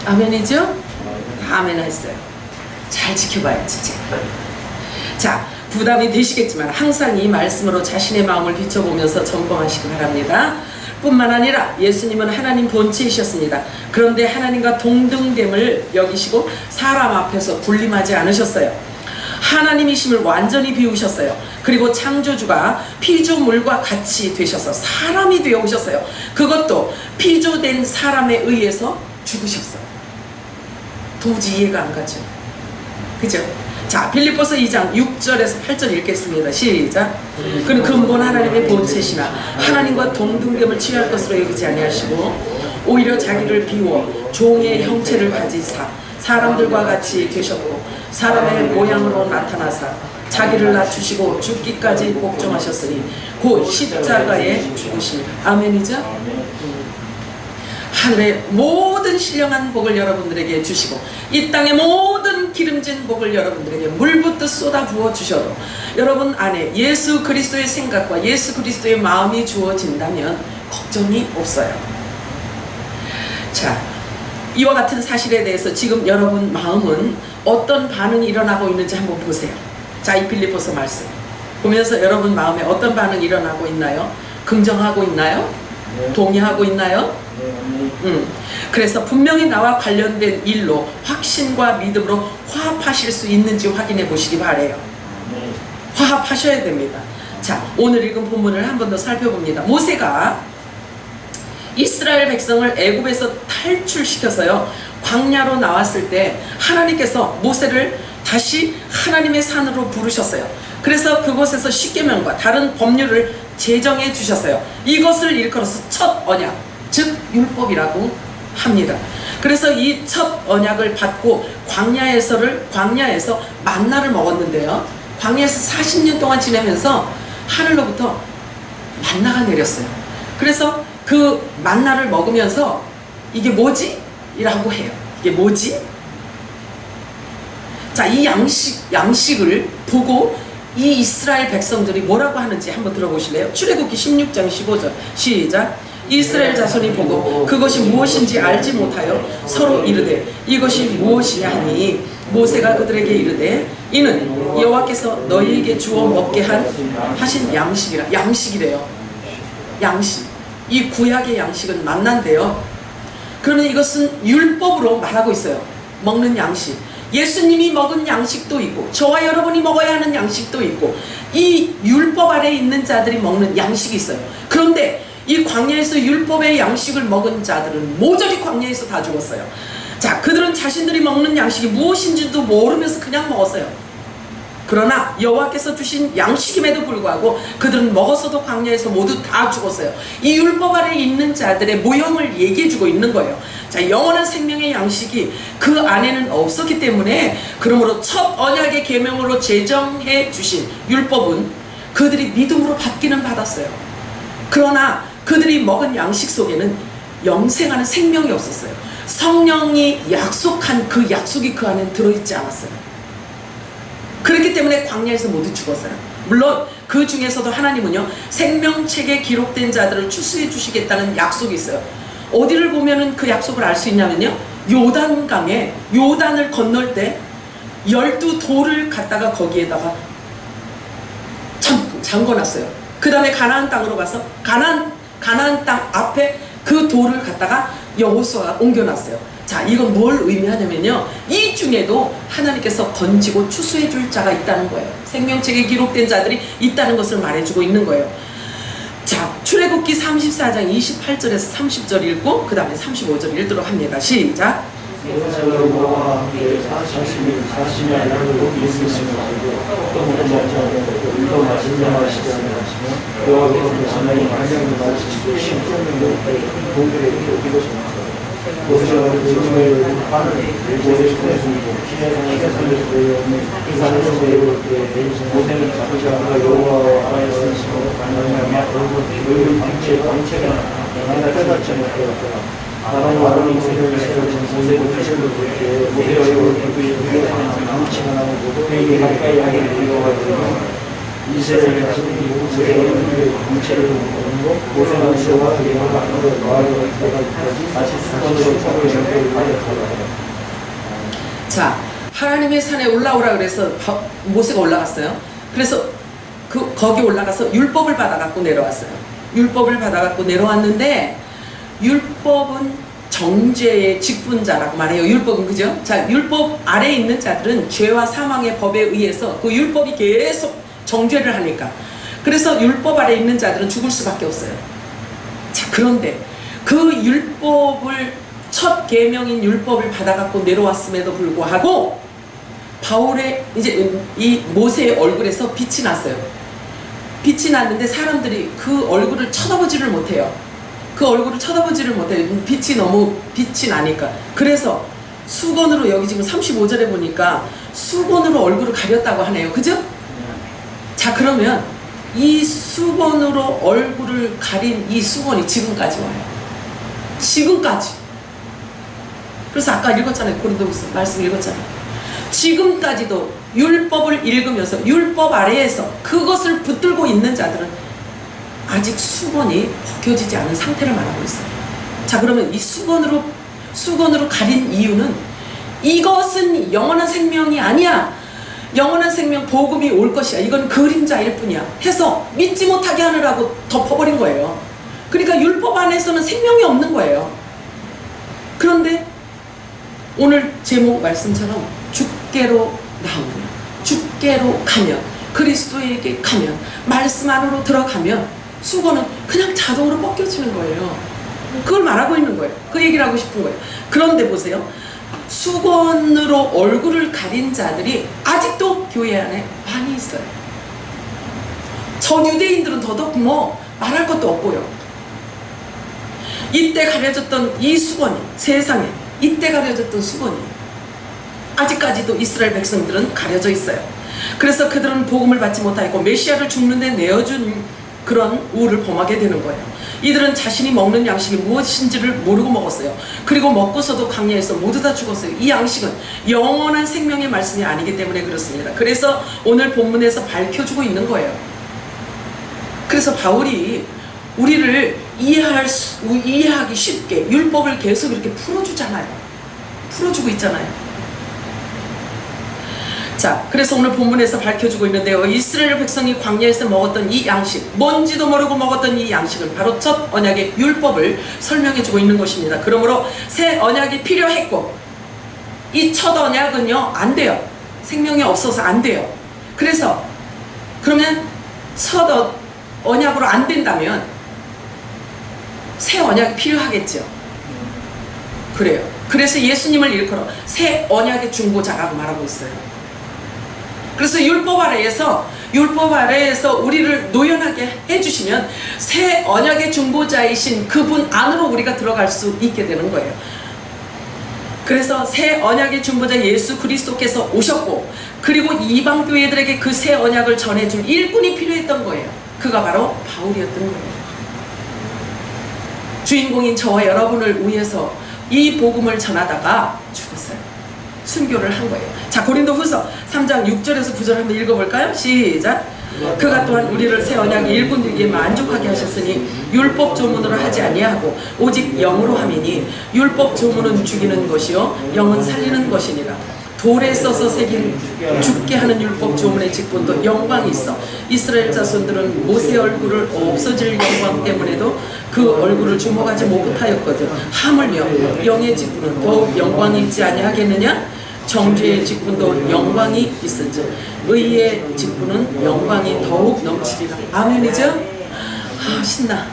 Speaker 1: 아멘이죠? 아멘 했어요. 잘 지켜봐요 진짜. 자, 부담이 되시겠지만 항상 이 말씀으로 자신의 마음을 비춰보면서 점검하시기 바랍니다. 뿐만 아니라 예수님은 하나님 본체이셨습니다. 그런데 하나님과 동등됨을 여기시고 사람 앞에서 군림하지 않으셨어요. 하나님이심을 완전히 비우셨어요. 그리고 창조주가 피조물과 같이 되셔서 사람이 되어 오셨어요. 그것도 피조된 사람에 의해서 죽으셨어요. 도저히 이해가 안 가죠. 그죠? 자, 빌립보서 2장 6절에서 8절 읽겠습니다. 시작. 그는 근본 하나님의 본체시나 하나님과 동등됨을 취할 것으로 여기지 아니하시고 오히려 자기를 비워 종의 형체를 가지사 사람들과 같이 되셨고 사람의 모양으로 나타나사 자기를 낮추시고 죽기까지 복종하셨으니 곧 십자가에 죽으십니다. 아멘이죠? 하늘의 모든 신령한 복을 여러분들에게 주시고 이 땅의 모든 기름진 복을 여러분들에게 물붓듯 쏟아 부어 주셔도 여러분 안에 예수 그리스도의 생각과 예수 그리스도의 마음이 주어진다면 걱정이 없어요. 자, 이와 같은 사실에 대해서 지금 여러분 마음은 어떤 반응이 일어나고 있는지 한번 보세요. 자, 이 빌립보서 말씀 보면서 여러분 마음에 어떤 반응이 일어나고 있나요? 긍정하고 있나요? 동의하고 있나요? 그래서 분명히 나와 관련된 일로 확신과 믿음으로 화합하실 수 있는지 확인해 보시기 바래요. 화합하셔야 됩니다. 자, 오늘 읽은 본문을 한 번 더 살펴봅니다. 모세가 이스라엘 백성을 애굽에서 탈출시켜서요 광야로 나왔을 때 하나님께서 모세를 다시 하나님의 산으로 부르셨어요. 그래서 그곳에서 십계명과 다른 법률을 제정해 주셨어요. 이것을 일컬어서 첫 언약, 즉 율법이라고 합니다. 그래서 이 첫 언약을 받고 광야에서 만나를 먹었는데요, 광야에서 40년 동안 지내면서 하늘로부터 만나가 내렸어요. 그래서 그 만나를 먹으면서 이게 뭐지? 이라고 해요. 이게 뭐지? 자, 이 양식을 보고 이 이스라엘 백성들이 뭐라고 하는지 한번 들어보실래요? 출애굽기 16장 15절 시작. 이스라엘 자손이 보고 그것이 무엇인지 알지 못하여 서로 이르되 이것이 무엇이냐 하니 모세가 그들에게 이르되 이는 여호와께서 너희에게 주어 먹게 하신 양식이래요. 양식. 이 구약의 양식은 만난데요. 그러면 이것은 율법으로 말하고 있어요. 먹는 양식. 예수님이 먹은 양식도 있고 저와 여러분이 먹어야 하는 양식도 있고 이 율법 아래에 있는 자들이 먹는 양식이 있어요. 그런데 이 광야에서 율법의 양식을 먹은 자들은 모조리 광야에서 다 죽었어요. 자, 그들은 자신들이 먹는 양식이 무엇인지도 모르면서 그냥 먹었어요. 그러나 여호와께서 주신 양식임에도 불구하고 그들은 먹었어도 광야에서 모두 다 죽었어요. 이 율법 아래에 있는 자들의 모형을 얘기해주고 있는 거예요. 자, 영원한 생명의 양식이 그 안에는 없었기 때문에 그러므로 첫 언약의 계명으로 제정해 주신 율법은 그들이 믿음으로 받기는 받았어요. 그러나 그들이 먹은 양식 속에는 영생하는 생명이 없었어요. 성령이 약속한 그 약속이 그 안에 들어있지 않았어요. 그렇기 때문에 광야에서 모두 죽었어요. 물론 그 중에서도 하나님은요 생명책에 기록된 자들을 추수해 주시겠다는 약속이 있어요. 어디를 보면은 그 약속을 알 수 있냐면요, 요단강에 요단을 건널 때 12돌을 갖다가 거기에다가 잠궈놨어요. 그 다음에 가나안 땅으로 가서 가나안 땅 앞에 그 돌을 갖다가 여호수아가 옮겨놨어요. 자, 이건 뭘 의미하냐면요, 이 중에도 하나님께서 건지고 추수해 줄 자가 있다는 거예요. 생명책에 기록된 자들이 있다는 것을 말해주고 있는 거예요. 자, 출애굽기 34장 28절에서 30절 읽고 그 다음에 35절 읽도록 합니다. 시작.
Speaker 2: 여호와와 함께 40일 안으로 있으시며 또 말씀하시지 않으시며 여호와께서 하나님 하나님을 말씀하시고 십계명을 동들에게 이루시며 모세가 그들을 하늘 모세를 주고 시내산에 살려주고 이 산에서 모세는 자기가 여호와와 말씀하시고 하나님의 얼굴 광채가 하나 깨닫지 못하였더라. 아론이 모세를 세워진 모세를 볼때 모세의 얼굴을 그의 광채가 나오고 그에게 가까이 하게 되어 이스라엘 자손이 모세의 얼굴의 광채를 보고 모세가 모세와 여호와 앞으로 나아가기까지 다시 수건으로 차고 연결을 하였더라.
Speaker 1: 자, 하나님의 산에 올라오라 그래서 모세가 올라갔어요. 그래서 거기 올라가서 율법을 받아갖고 내려왔어요. 율법을 받아갖고 내려왔는데 율법은 정죄의 직분자라고 말해요. 율법은, 그죠? 자, 율법 아래에 있는 자들은 죄와 사망의 법에 의해서 그 율법이 계속 정죄를 하니까, 그래서 율법 아래에 있는 자들은 죽을 수밖에 없어요. 자, 그런데 그 율법을 첫 계명인 율법을 받아갖고 내려왔음에도 불구하고 바울의 이제 이 모세의 얼굴에서 빛이 났어요. 빛이 났는데 사람들이 그 얼굴을 쳐다보지를 못해요. 그 얼굴을 쳐다보지를 못해요. 빛이 나니까. 그래서 수건으로, 여기 지금 35절에 보니까 수건으로 얼굴을 가렸다고 하네요. 그죠? 자, 그러면 이 수건으로 얼굴을 가린 이 수건이 지금까지 와요. 지금까지. 그래서 아까 읽었잖아요. 고린도후서 말씀 읽었잖아요. 지금까지도 율법을 읽으면서 율법 아래에서 그것을 붙들고 있는 자들은 아직 수건이 벗겨지지 않은 상태를 말하고 있어요. 자, 그러면 이 수건으로 가린 이유는 이것은 영원한 생명이 아니야, 영원한 생명 복음이 올 것이야, 이건 그림자일 뿐이야 해서 믿지 못하게 하느라고 덮어버린 거예요. 그러니까 율법 안에서는 생명이 없는 거예요. 그런데 오늘 제목 말씀처럼 주께로 나오면, 주께로 가면, 그리스도에게 가면, 말씀 안으로 들어가면 수건은 그냥 자동으로 벗겨지는 거예요. 그걸 말하고 있는 거예요. 그 얘기를 하고 싶은 거예요. 그런데 보세요. 수건으로 얼굴을 가린 자들이 아직도 교회 안에 많이 있어요. 전 유대인들은 더더욱 뭐 말할 것도 없고요. 이때 가려졌던 이 수건이, 세상에 이때 가려졌던 수건이 아직까지도 이스라엘 백성들은 가려져 있어요. 그래서 그들은 복음을 받지 못하고 메시아를 죽는데 내어준 그런 우를 범하게 되는 거예요. 이들은 자신이 먹는 양식이 무엇인지를 모르고 먹었어요. 그리고 먹고서도 광야에서 모두 다 죽었어요. 이 양식은 영원한 생명의 말씀이 아니기 때문에 그렇습니다. 그래서 오늘 본문에서 밝혀주고 있는 거예요. 그래서 바울이 우리를 이해하기 쉽게 율법을 계속 이렇게 풀어주잖아요. 풀어주고 있잖아요. 자, 그래서 오늘 본문에서 밝혀주고 있는데요. 이스라엘 백성이 광야에서 먹었던 이 양식, 뭔지도 모르고 먹었던 이 양식은 바로 첫 언약의 율법을 설명해주고 있는 것입니다. 그러므로 새 언약이 필요했고, 이 첫 언약은요, 안 돼요. 생명이 없어서 안 돼요. 그래서 그러면 첫 언약으로 안 된다면 새 언약이 필요하겠죠. 그래요. 그래서 예수님을 일컬어 새 언약의 중보자라고 말하고 있어요. 그래서 율법 아래에서 우리를 노연하게 해주시면 새 언약의 중보자이신 그분 안으로 우리가 들어갈 수 있게 되는 거예요. 그래서 새 언약의 중보자 예수 그리스도께서 오셨고, 그리고 이방 교회들에게 그 새 언약을 전해줄 일꾼이 필요했던 거예요. 그가 바로 바울이었던 거예요. 주인공인 저와 여러분을 위해서 이 복음을 전하다가 죽었어요. 순교를 한 거예요. 자, 고린도후서 3장 6절에서 9절 한번 읽어볼까요? 시작. 그가 또한 우리를 새 언약의 일꾼들에게 만족하게 하셨으니 율법 조문으로 하지 아니하고 오직 영으로 함이니 율법 조문은 죽이는 것이요 영은 살리는 것이니라. 돌에 써서 새긴 죽게 하는 율법 조문의 직분도 영광이 있어 이스라엘 자손들은 모세 얼굴을 없어질 영광 때문에도 그 얼굴을 주목하지 못하였거든. 하물며 영의 직분은 더욱 영광이 있지 아니하겠느냐? 정죄의 직분도 영광이 있은즉 의의 직분은 영광이 더욱 넘치리라. 아멘이죠? 아, 신나.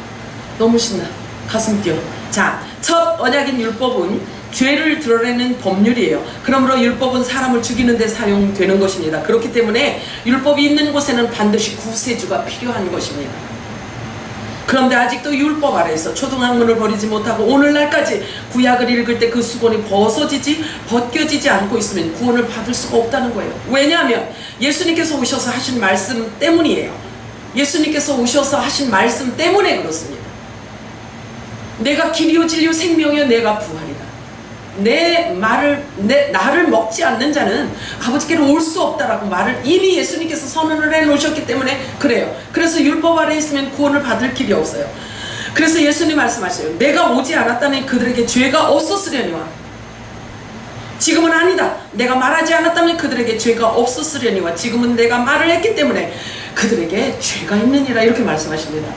Speaker 1: 너무 신나. 가슴 뛰어. 자, 첫 언약인 율법은 죄를 드러내는 법률이에요. 그러므로 율법은 사람을 죽이는 데 사용되는 것입니다. 그렇기 때문에 율법이 있는 곳에는 반드시 구세주가 필요한 것입니다. 그런데 아직도 율법 아래에서 초등학문을 버리지 못하고 오늘날까지 구약을 읽을 때 그 수건이 벗겨지지 않고 있으면 구원을 받을 수가 없다는 거예요. 왜냐하면 예수님께서 오셔서 하신 말씀 때문이에요. 예수님께서 오셔서 하신 말씀 때문에 그렇습니다. 내가 길이요 진리요 생명이요 내가 부활이다. 나를 먹지 않는 자는 아버지께로 올 수 없다라고 말을 이미 예수님께서 선언을 해 놓으셨기 때문에 그래요. 그래서 율법 아래 있으면 구원을 받을 길이 없어요. 그래서 예수님 말씀하셔요. 내가 오지 않았다면 그들에게 죄가 없었으려니와. 지금은 아니다. 내가 말하지 않았다면 그들에게 죄가 없었으려니와. 지금은 내가 말을 했기 때문에 그들에게 죄가 있느니라. 이렇게 말씀하십니다.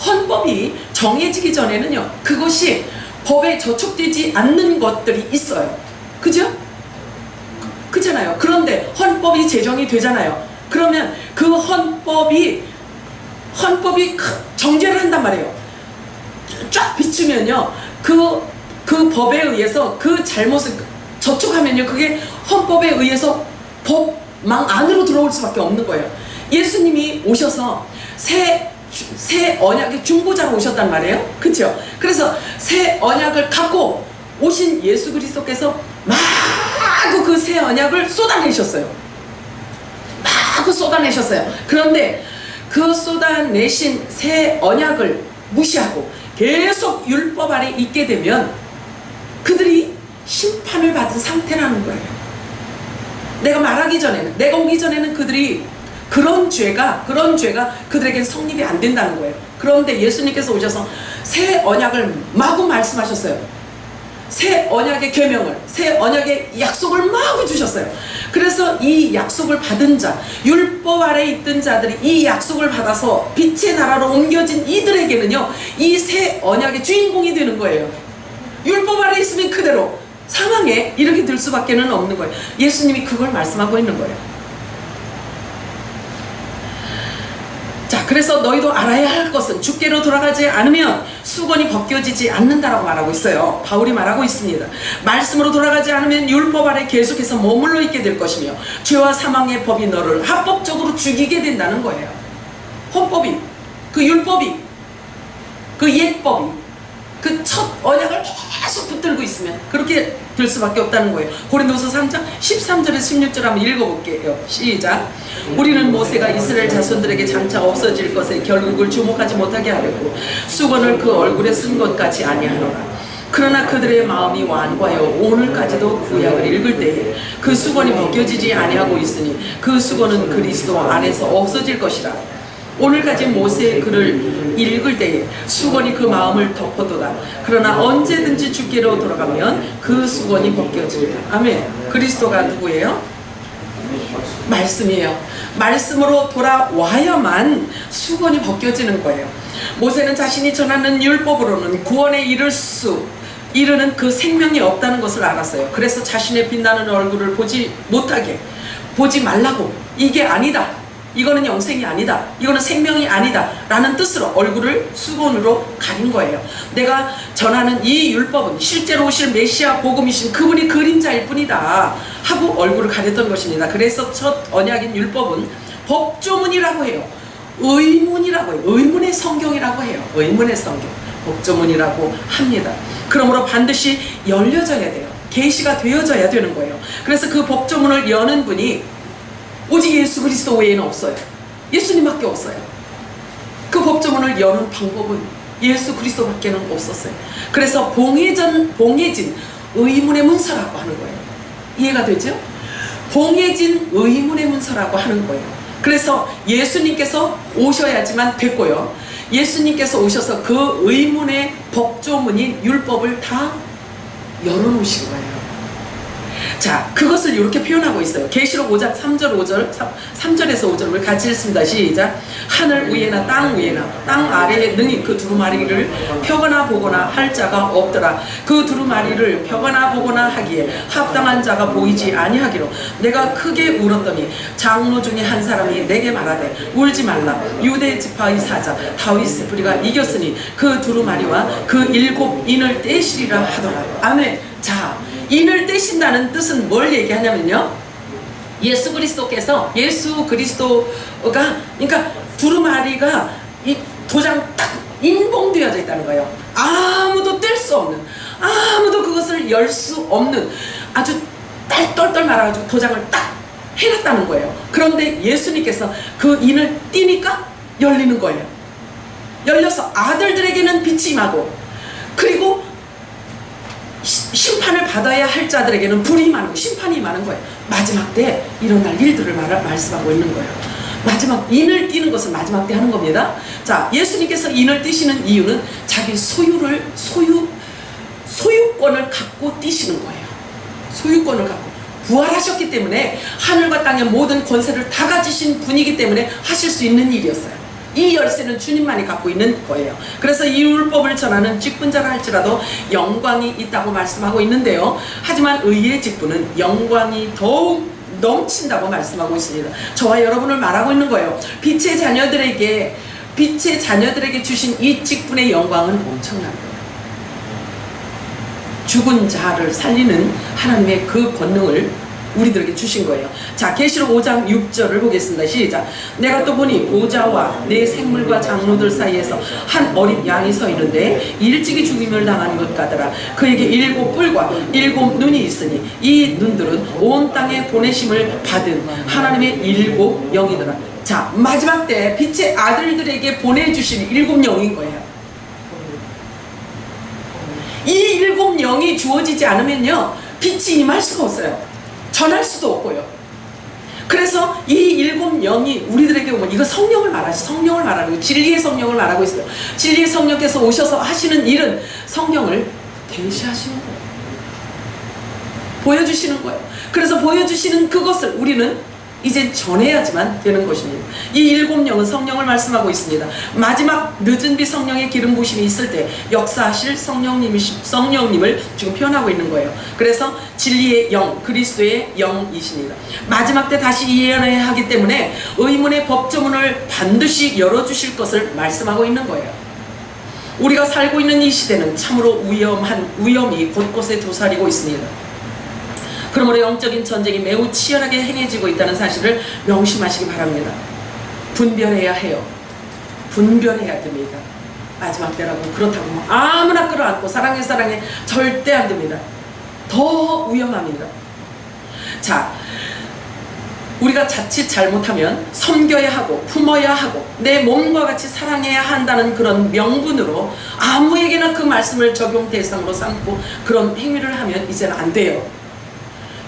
Speaker 1: 헌법이 정해지기 전에는요, 그것이 법에 저촉되지 않는 것들이 있어요. 그죠? 그렇잖아요. 그런데 헌법이 제정이 되잖아요. 그러면 그 헌법이 정죄를 한단 말이에요. 쫙 비추면요, 그 법에 의해서 그 잘못을 저촉하면요, 그게 헌법에 의해서 법망 안으로 들어올 수밖에 없는 거예요. 예수님이 오셔서 새 언약의 중보자로 오셨단 말이에요. 그렇죠? 그래서 새 언약을 갖고 오신 예수 그리스도께서 마구 그 새 언약을 쏟아내셨어요. 마구 쏟아내셨어요. 그런데 그 쏟아내신 새 언약을 무시하고 계속 율법 아래 있게 되면 그들이 심판을 받은 상태라는 거예요. 내가 말하기 전에는, 내가 오기 전에는 그들이 그런 죄가 그들에겐 성립이 안 된다는 거예요. 그런데 예수님께서 오셔서 새 언약을 마구 말씀하셨어요. 새 언약의 계명을, 새 언약의 약속을 마구 주셨어요. 그래서 이 약속을 받은 자, 율법 아래에 있던 자들이 이 약속을 받아서 빛의 나라로 옮겨진 이들에게는요, 이 새 언약의 주인공이 되는 거예요. 율법 아래에 있으면 그대로 상황에 이렇게 들 수밖에 없는 거예요. 예수님이 그걸 말씀하고 있는 거예요. 자, 그래서 너희도 알아야 할 것은 주께로 돌아가지 않으면 수건이 벗겨지지 않는다라고 말하고 있어요. 바울이 말하고 있습니다. 말씀으로 돌아가지 않으면 율법 아래 계속해서 머물러 있게 될 것이며 죄와 사망의 법이 너를 합법적으로 죽이게 된다는 거예요. 헌법이, 그 율법이, 그 옛법이, 그 첫 언약을 계속 붙들고 있으면 그렇게 될 수밖에 없다는 거예요. 고린도서 3장 13절에서 16절 한번 읽어볼게요. 시작. 우리는 모세가 이스라엘 자손들에게 장차 없어질 것에 결국을 주목하지 못하게 하려고 수건을 그 얼굴에 쓴 것 같이 아니하노라. 그러나 그들의 마음이 완고하여 오늘까지도 구약을 읽을 때에 그 수건이 벗겨지지 아니하고 있으니 그 수건은 그리스도 안에서 없어질 것이라. 오늘까지 모세의 글을 읽을 때에 수건이 그 마음을 덮어도다. 그러나 언제든지 주께로 돌아가면 그 수건이 벗겨지리라. 아멘. 그리스도가 누구예요? 말씀이에요. 말씀으로 돌아와야만 수건이 벗겨지는 거예요. 모세는 자신이 전하는 율법으로는 구원에 이르는 그 생명이 없다는 것을 알았어요. 그래서 자신의 빛나는 얼굴을 보지 못하게, 보지 말라고, 이게 아니다, 이거는 영생이 아니다, 이거는 생명이 아니다 라는 뜻으로 얼굴을 수건으로 가린 거예요. 내가 전하는 이 율법은 실제로 오실 메시아 복음이신 그분이 그림자일 뿐이다 하고 얼굴을 가렸던 것입니다. 그래서 첫 언약인 율법은 법조문이라고 해요. 의문이라고 해요. 의문의 성경이라고 해요. 의문의 성경, 법조문이라고 합니다. 그러므로 반드시 열려져야 돼요. 계시가 되어져야 되는 거예요. 그래서 그 법조문을 여는 분이 오직 예수 그리스도 외에는 없어요. 예수님밖에 없어요. 그 법조문을 여는 방법은 예수 그리스도밖에는 없었어요. 그래서 봉해진 의문의 문서라고 하는 거예요. 이해가 되죠? 봉해진 의문의 문서라고 하는 거예요. 그래서 예수님께서 오셔야지만 됐고요. 예수님께서 오셔서 그 의문의 법조문인 율법을 다 열어놓으신 거예요. 자, 그것을 이렇게 표현하고 있어요. 계시록 5장 3절에서 5절 우리 같이 읽습니다. 시작. 하늘 위에나 땅 위에나 땅 아래에 능히 그 두루마리를 펴거나 보거나 할 자가 없더라. 그 두루마리를 펴거나 보거나 하기에 합당한 자가 보이지 아니하기로 내가 크게 울었더니 장로 중에 한 사람이 내게 말하되 울지 말라. 유대 지파의 사자 다윗의 뿌리가 이겼으니 그 두루마리와 그 7인을 떼시리라 하더라. 아멘. 자, 인을 떼신다는 뜻은 뭘 얘기하냐면요, 예수 그리스도가, 그러니까 두루마리가 이 도장 딱 인봉되어져 있다는 거예요. 아무도 뗄 수 없는, 아무도 그것을 열 수 없는, 아주 똘똘 말아가지고 도장을 딱 해놨다는 거예요. 그런데 예수님께서 그 인을 띄니까 열리는 거예요. 열려서 아들들에게는 빛이 임하고, 그리고 심판을 받아야 할 자들에게는 불이 임하는, 심판이 임하는 거예요. 마지막 때 일어날 일들을 말씀하고 있는 거예요. 마지막 인을 띄는 것은 마지막 때 하는 겁니다. 자, 예수님께서 인을 띄시는 이유는 자기 소유권을 갖고 띄시는 거예요. 소유권을 갖고 부활하셨기 때문에 하늘과 땅의 모든 권세를 다 가지신 분이기 때문에 하실 수 있는 일이었어요. 이 열쇠는 주님만이 갖고 있는 거예요. 그래서 이 율법을 전하는 직분자라 할지라도 영광이 있다고 말씀하고 있는데요, 하지만 의의 직분은 영광이 더욱 넘친다고 말씀하고 있습니다. 저와 여러분을 말하고 있는 거예요. 빛의 자녀들에게 주신 이 직분의 영광은 엄청난 거예요. 죽은 자를 살리는 하나님의 그 권능을 우리들에게 주신 거예요. 자, 계시록 5장 6절을 보겠습니다. 시작. 내가 또 보니 보좌와 내 생물과 장로들 사이에서 한 어린 양이 서 있는데 일찍이 죽임을 당한 것 같더라. 그에게 7뿔과 7눈이 있으니 이 눈들은 온 땅에 보내심을 받은 하나님의 7 영이더라. 자, 마지막 때 빛의 아들들에게 보내주신 7 영인 거예요. 이 일곱 영이 주어지지 않으면요, 빛이 임할 수가 없어요. 전할 수도 없고요. 그래서 이 일곱 영이 우리들에게 오면, 이거 성령을 말하고 진리의 성령을 말하고 있어요. 진리의 성령께서 오셔서 하시는 일은 성령을 계시하시는 거예요. 보여주시는 거예요. 그래서 보여주시는 그것을 우리는 이제 전해야지만 되는 것입니다. 이 일곱 영은 성령을 말씀하고 있습니다. 마지막 늦은 비 성령의 기름 부으심이 있을 때 역사하실 성령님을 지금 표현하고 있는 거예요. 그래서 진리의 영, 그리스도의 영이십니다. 마지막 때 다시 예언해야 하기 때문에 의문의 법조문을 반드시 열어주실 것을 말씀하고 있는 거예요. 우리가 살고 있는 이 시대는 참으로 위험이 곳곳에 도사리고 있습니다. 그러므로 영적인 전쟁이 매우 치열하게 행해지고 있다는 사실을 명심하시기 바랍니다. 분별해야 해요. 분별해야 됩니다. 마지막 때라고 그렇다고 아무나 끌어안고 사랑해 절대 안 됩니다. 더 위험합니다. 자, 우리가 자칫 잘못하면 섬겨야 하고 품어야 하고 내 몸과 같이 사랑해야 한다는 그런 명분으로 아무에게나 그 말씀을 적용 대상으로 삼고 그런 행위를 하면 이제는 안 돼요.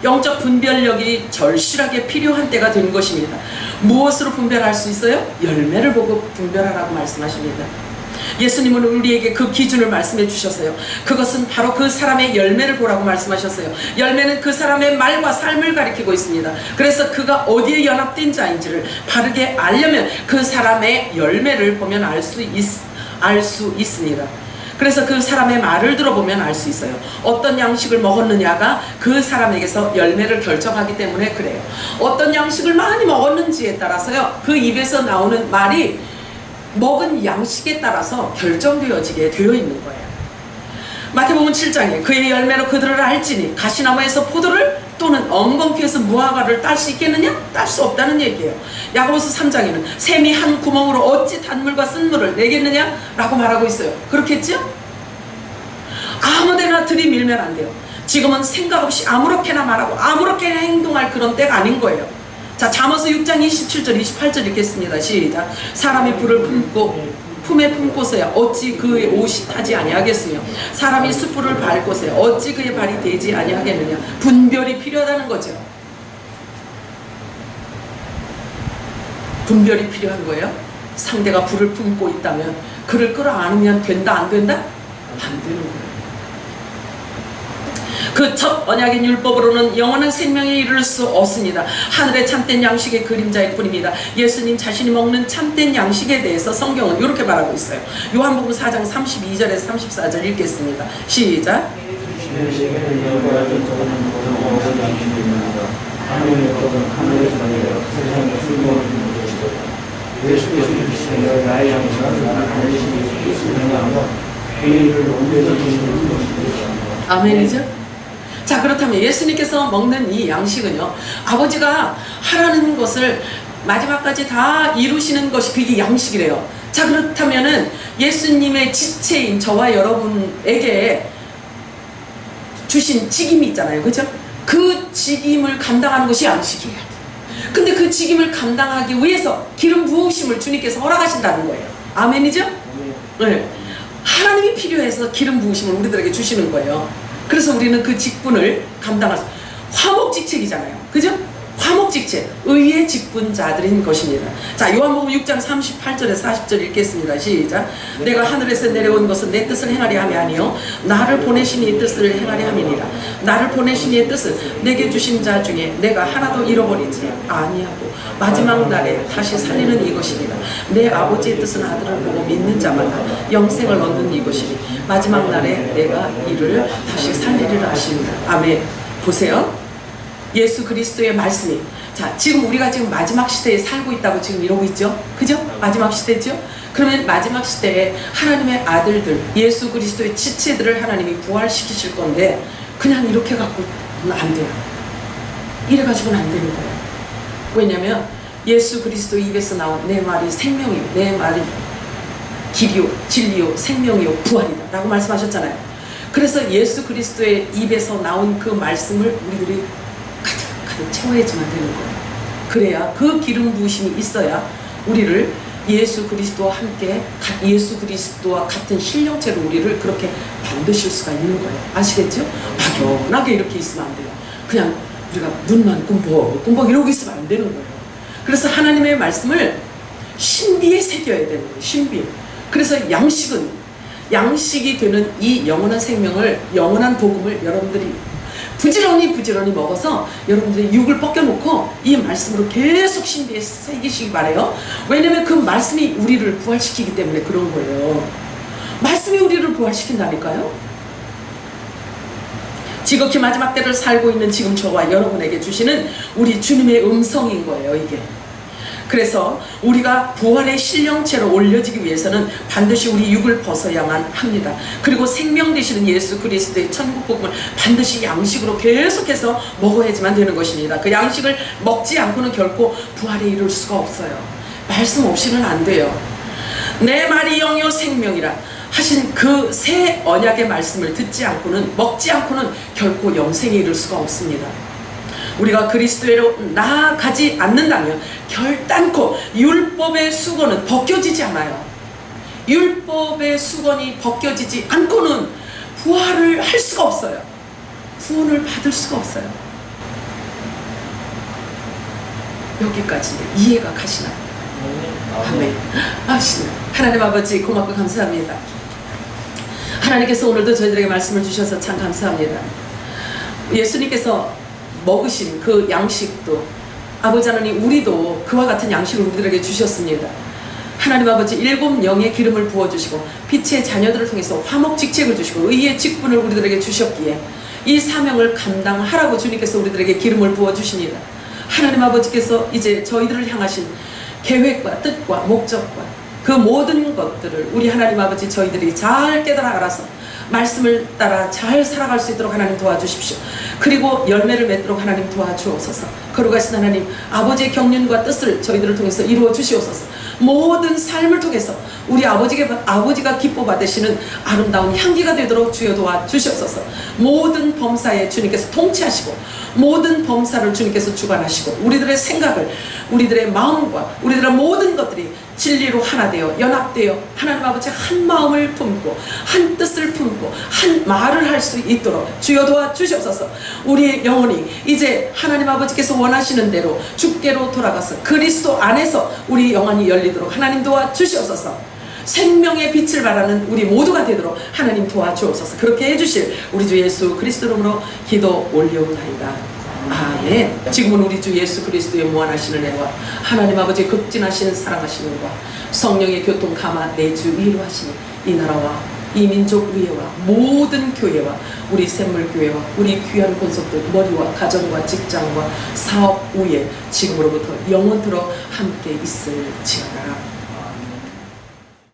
Speaker 1: 영적 분별력이 절실하게 필요한 때가 된 것입니다. 무엇으로 분별할 수 있어요? 열매를 보고 분별하라고 말씀하십니다. 예수님은 우리에게 그 기준을 말씀해 주셨어요. 그것은 바로 그 사람의 열매를 보라고 말씀하셨어요. 열매는 그 사람의 말과 삶을 가리키고 있습니다. 그래서 그가 어디에 연합된 자인지를 바르게 알려면 그 사람의 열매를 보면 알 수 있습니다. 그래서 그 사람의 말을 들어보면 알 수 있어요. 어떤 양식을 먹었느냐가 그 사람에게서 열매를 결정하기 때문에 그래요. 어떤 양식을 많이 먹었는지에 따라서요, 그 입에서 나오는 말이 먹은 양식에 따라서 결정되어지게 되어 있는 거예요. 마태복음 7장에 그의 열매로 그들을 알지니 가시나무에서 포도를 또는 엉겅퀴에서 무화과를 딸 수 있겠느냐? 딸 수 없다는 얘기예요. 야고보서 3장에는 샘이 한 구멍으로 어찌 단물과 쓴물을 내겠느냐? 라고 말하고 있어요. 그렇겠죠? 아무데나 들이밀면 안 돼요. 지금은 생각 없이 아무렇게나 말하고 아무렇게나 행동할 그런 때가 아닌 거예요. 자, 잠언서 6장 27절 28절 읽겠습니다. 시작. 사람이 불을 품에 품고서야 어찌 그의 옷이 타지 아니하겠으며 사람이 숯불을 밟고서야 어찌 그의 발이 되지 아니하겠느냐. 분별이 필요하다는 거죠. 분별이 필요한 거예요. 상대가 불을 품고 있다면 그를 끌어안으면 된다 안 된다? 안 되는 거예요. 그 첫 언약인 율법으로는 영원한 생명에 이를 수 없습니다. 하늘의 참된 양식의 그림자일 뿐입니다. 예수님 자신이 먹는 참된 양식에 대해서 성경은 이렇게 말하고 있어요. 요한복음 4장 32절에서 34절 읽겠습니다. 시작. 아멘이죠? 자, 그렇다면 예수님께서 먹는 이 양식은요, 아버지가 하라는 것을 마지막까지 다 이루시는 것이 그게 양식이래요. 자, 그렇다면은 예수님의 지체인 저와 여러분에게 주신 직임이 있잖아요. 그죠? 그 직임을 감당하는 것이 양식이에요. 근데 그 직임을 감당하기 위해서 기름 부으심을 주님께서 허락하신다는 거예요. 아멘이죠? 네. 하나님이 필요해서 기름 부으심을 우리들에게 주시는 거예요. 그래서 우리는 그 직분을 감당할 수, 화목직책이잖아요. 그죠? 화목직책, 의의 직분자들인 것입니다. 자, 요한복음 6장 38절에서 40절 읽겠습니다. 시작. 내가 하늘에서 내려온 것은 내 뜻을 행하려 함이 아니요 나를 보내신 이의 뜻을 행하려 함이니라. 나를 보내신 이의 뜻은 내게 주신 자 중에 내가 하나도 잃어버리지 아니하고 마지막 날에 다시 살리는 이것이니라. 내 아버지의 뜻은 아들을 보고 믿는 자마다 영생을 얻는 이것이니 마지막 날에 내가 이를 다시 살리리라 하십니다. 아멘. 보세요. 예수 그리스도의 말씀이, 자, 지금 우리가 지금 마지막 시대에 살고 있다고 지금 이러고 있죠? 그죠? 마지막 시대죠? 그러면 마지막 시대에 하나님의 아들들, 예수 그리스도의 지체들을 하나님이 부활시키실 건데 그냥 이렇게 갖고는 안 돼요. 이래가지고는 안 되는 거예요. 왜냐면 예수 그리스도 입에서 나온 내 말이 생명이요, 내 말이 길이요, 진리요, 생명이요, 부활이다 라고 말씀하셨잖아요. 그래서 예수 그리스도의 입에서 나온 그 말씀을 우리들이 가득 채워야지만 되는 거예요. 그래야 그 기름 부으심이 있어야 우리를 예수 그리스도와 함께 예수 그리스도와 같은 신령체로 우리를 그렇게 만드실 수가 있는 거예요. 아시겠죠? 막연하게 이렇게 있으면 안 돼요. 그냥 우리가 눈만 꿈벅 이러고 있으면 안 되는 거예요. 그래서 하나님의 말씀을 신비에 새겨야 되는 거예요. 신비. 그래서 양식이 되는 이 영원한 생명을, 영원한 복음을 여러분들이 부지런히 먹어서 여러분들이 육을 벗겨놓고 이 말씀으로 계속 신비에 새기시기 바래요. 왜냐면 그 말씀이 우리를 부활시키기 때문에 그런 거예요. 말씀이 우리를 부활시킨다니까요. 지극히 마지막 때를 살고 있는 지금 저와 여러분에게 주시는 우리 주님의 음성인 거예요, 이게. 그래서 우리가 부활의 신령체로 올려지기 위해서는 반드시 우리 육을 벗어야만 합니다. 그리고 생명 되시는 예수 그리스도의 천국 복음을 반드시 양식으로 계속해서 먹어야지만 되는 것입니다. 그 양식을 먹지 않고는 결코 부활에 이룰 수가 없어요. 말씀 없이는 안 돼요. 내 말이 영이요 생명이라 하신 그 새 언약의 말씀을 듣지 않고는, 먹지 않고는 결코 영생에 이룰 수가 없습니다. 우리가 그리스도로 나아가지 않는다면 결단코 율법의 수건은 벗겨지지 않아요. 율법의 수건이 벗겨지지 않고는 부활을 할 수가 없어요. 구원을 받을 수가 없어요. 여기까지인데 이해가 가시나요? 아멘. 하나님 아버지 고맙고 감사합니다. 하나님께서 오늘도 저희들에게 말씀을 주셔서 참 감사합니다. 예수님께서 먹으신 그 양식도 아버지 하나님 우리도 그와 같은 양식을 우리들에게 주셨습니다. 하나님 아버지 7영의 기름을 부어주시고 빛의 자녀들을 통해서 화목직책을 주시고 의의 직분을 우리들에게 주셨기에 이 사명을 감당하라고 주님께서 우리들에게 기름을 부어주십니다. 하나님 아버지께서 이제 저희들을 향하신 계획과 뜻과 목적과 그 모든 것들을 우리 하나님 아버지 저희들이 잘 깨달아 알아서 말씀을 따라 잘 살아갈 수 있도록 하나님 도와주십시오. 그리고 열매를 맺도록 하나님 도와주옵소서. 거룩하신 하나님 아버지의 경륜과 뜻을 저희들을 통해서 이루어 주시옵소서. 모든 삶을 통해서 우리 아버지가 기뻐 받으시는 아름다운 향기가 되도록 주여 도와주시옵소서. 모든 범사에 주님께서 통치하시고 모든 범사를 주님께서 주관하시고 우리들의 생각을, 우리들의 마음과 우리들의 모든 것들이 진리로 하나 되어 연합되어 하나님 아버지 한 마음을 품고 한 뜻을 품고 한 말을 할 수 있도록 주여 도와주시옵소서. 우리의 영혼이 이제 하나님 아버지께서 원하시는 대로 주께로 돌아가서 그리스도 안에서 우리 영혼이 열리도록 하나님 도와주시옵소서. 생명의 빛을 발하는 우리 모두가 되도록 하나님 도와주옵소서. 그렇게 해주실 우리 주 예수 그리스도 이름으로 기도 올려옵나이다. 아멘. 지금은 우리 주 예수 그리스도의 무한하신 은혜와 하나님 아버지의 극진하신 사랑하시는 은혜와 성령의 교통 감화 내주 위로 하시니 이 나라와 이 민족 위에와 모든 교회와 우리 샘물교회와 우리 귀한 권속들 머리와 가정과 직장과 사업 위에 지금으로부터 영원토록 함께 있을지어다.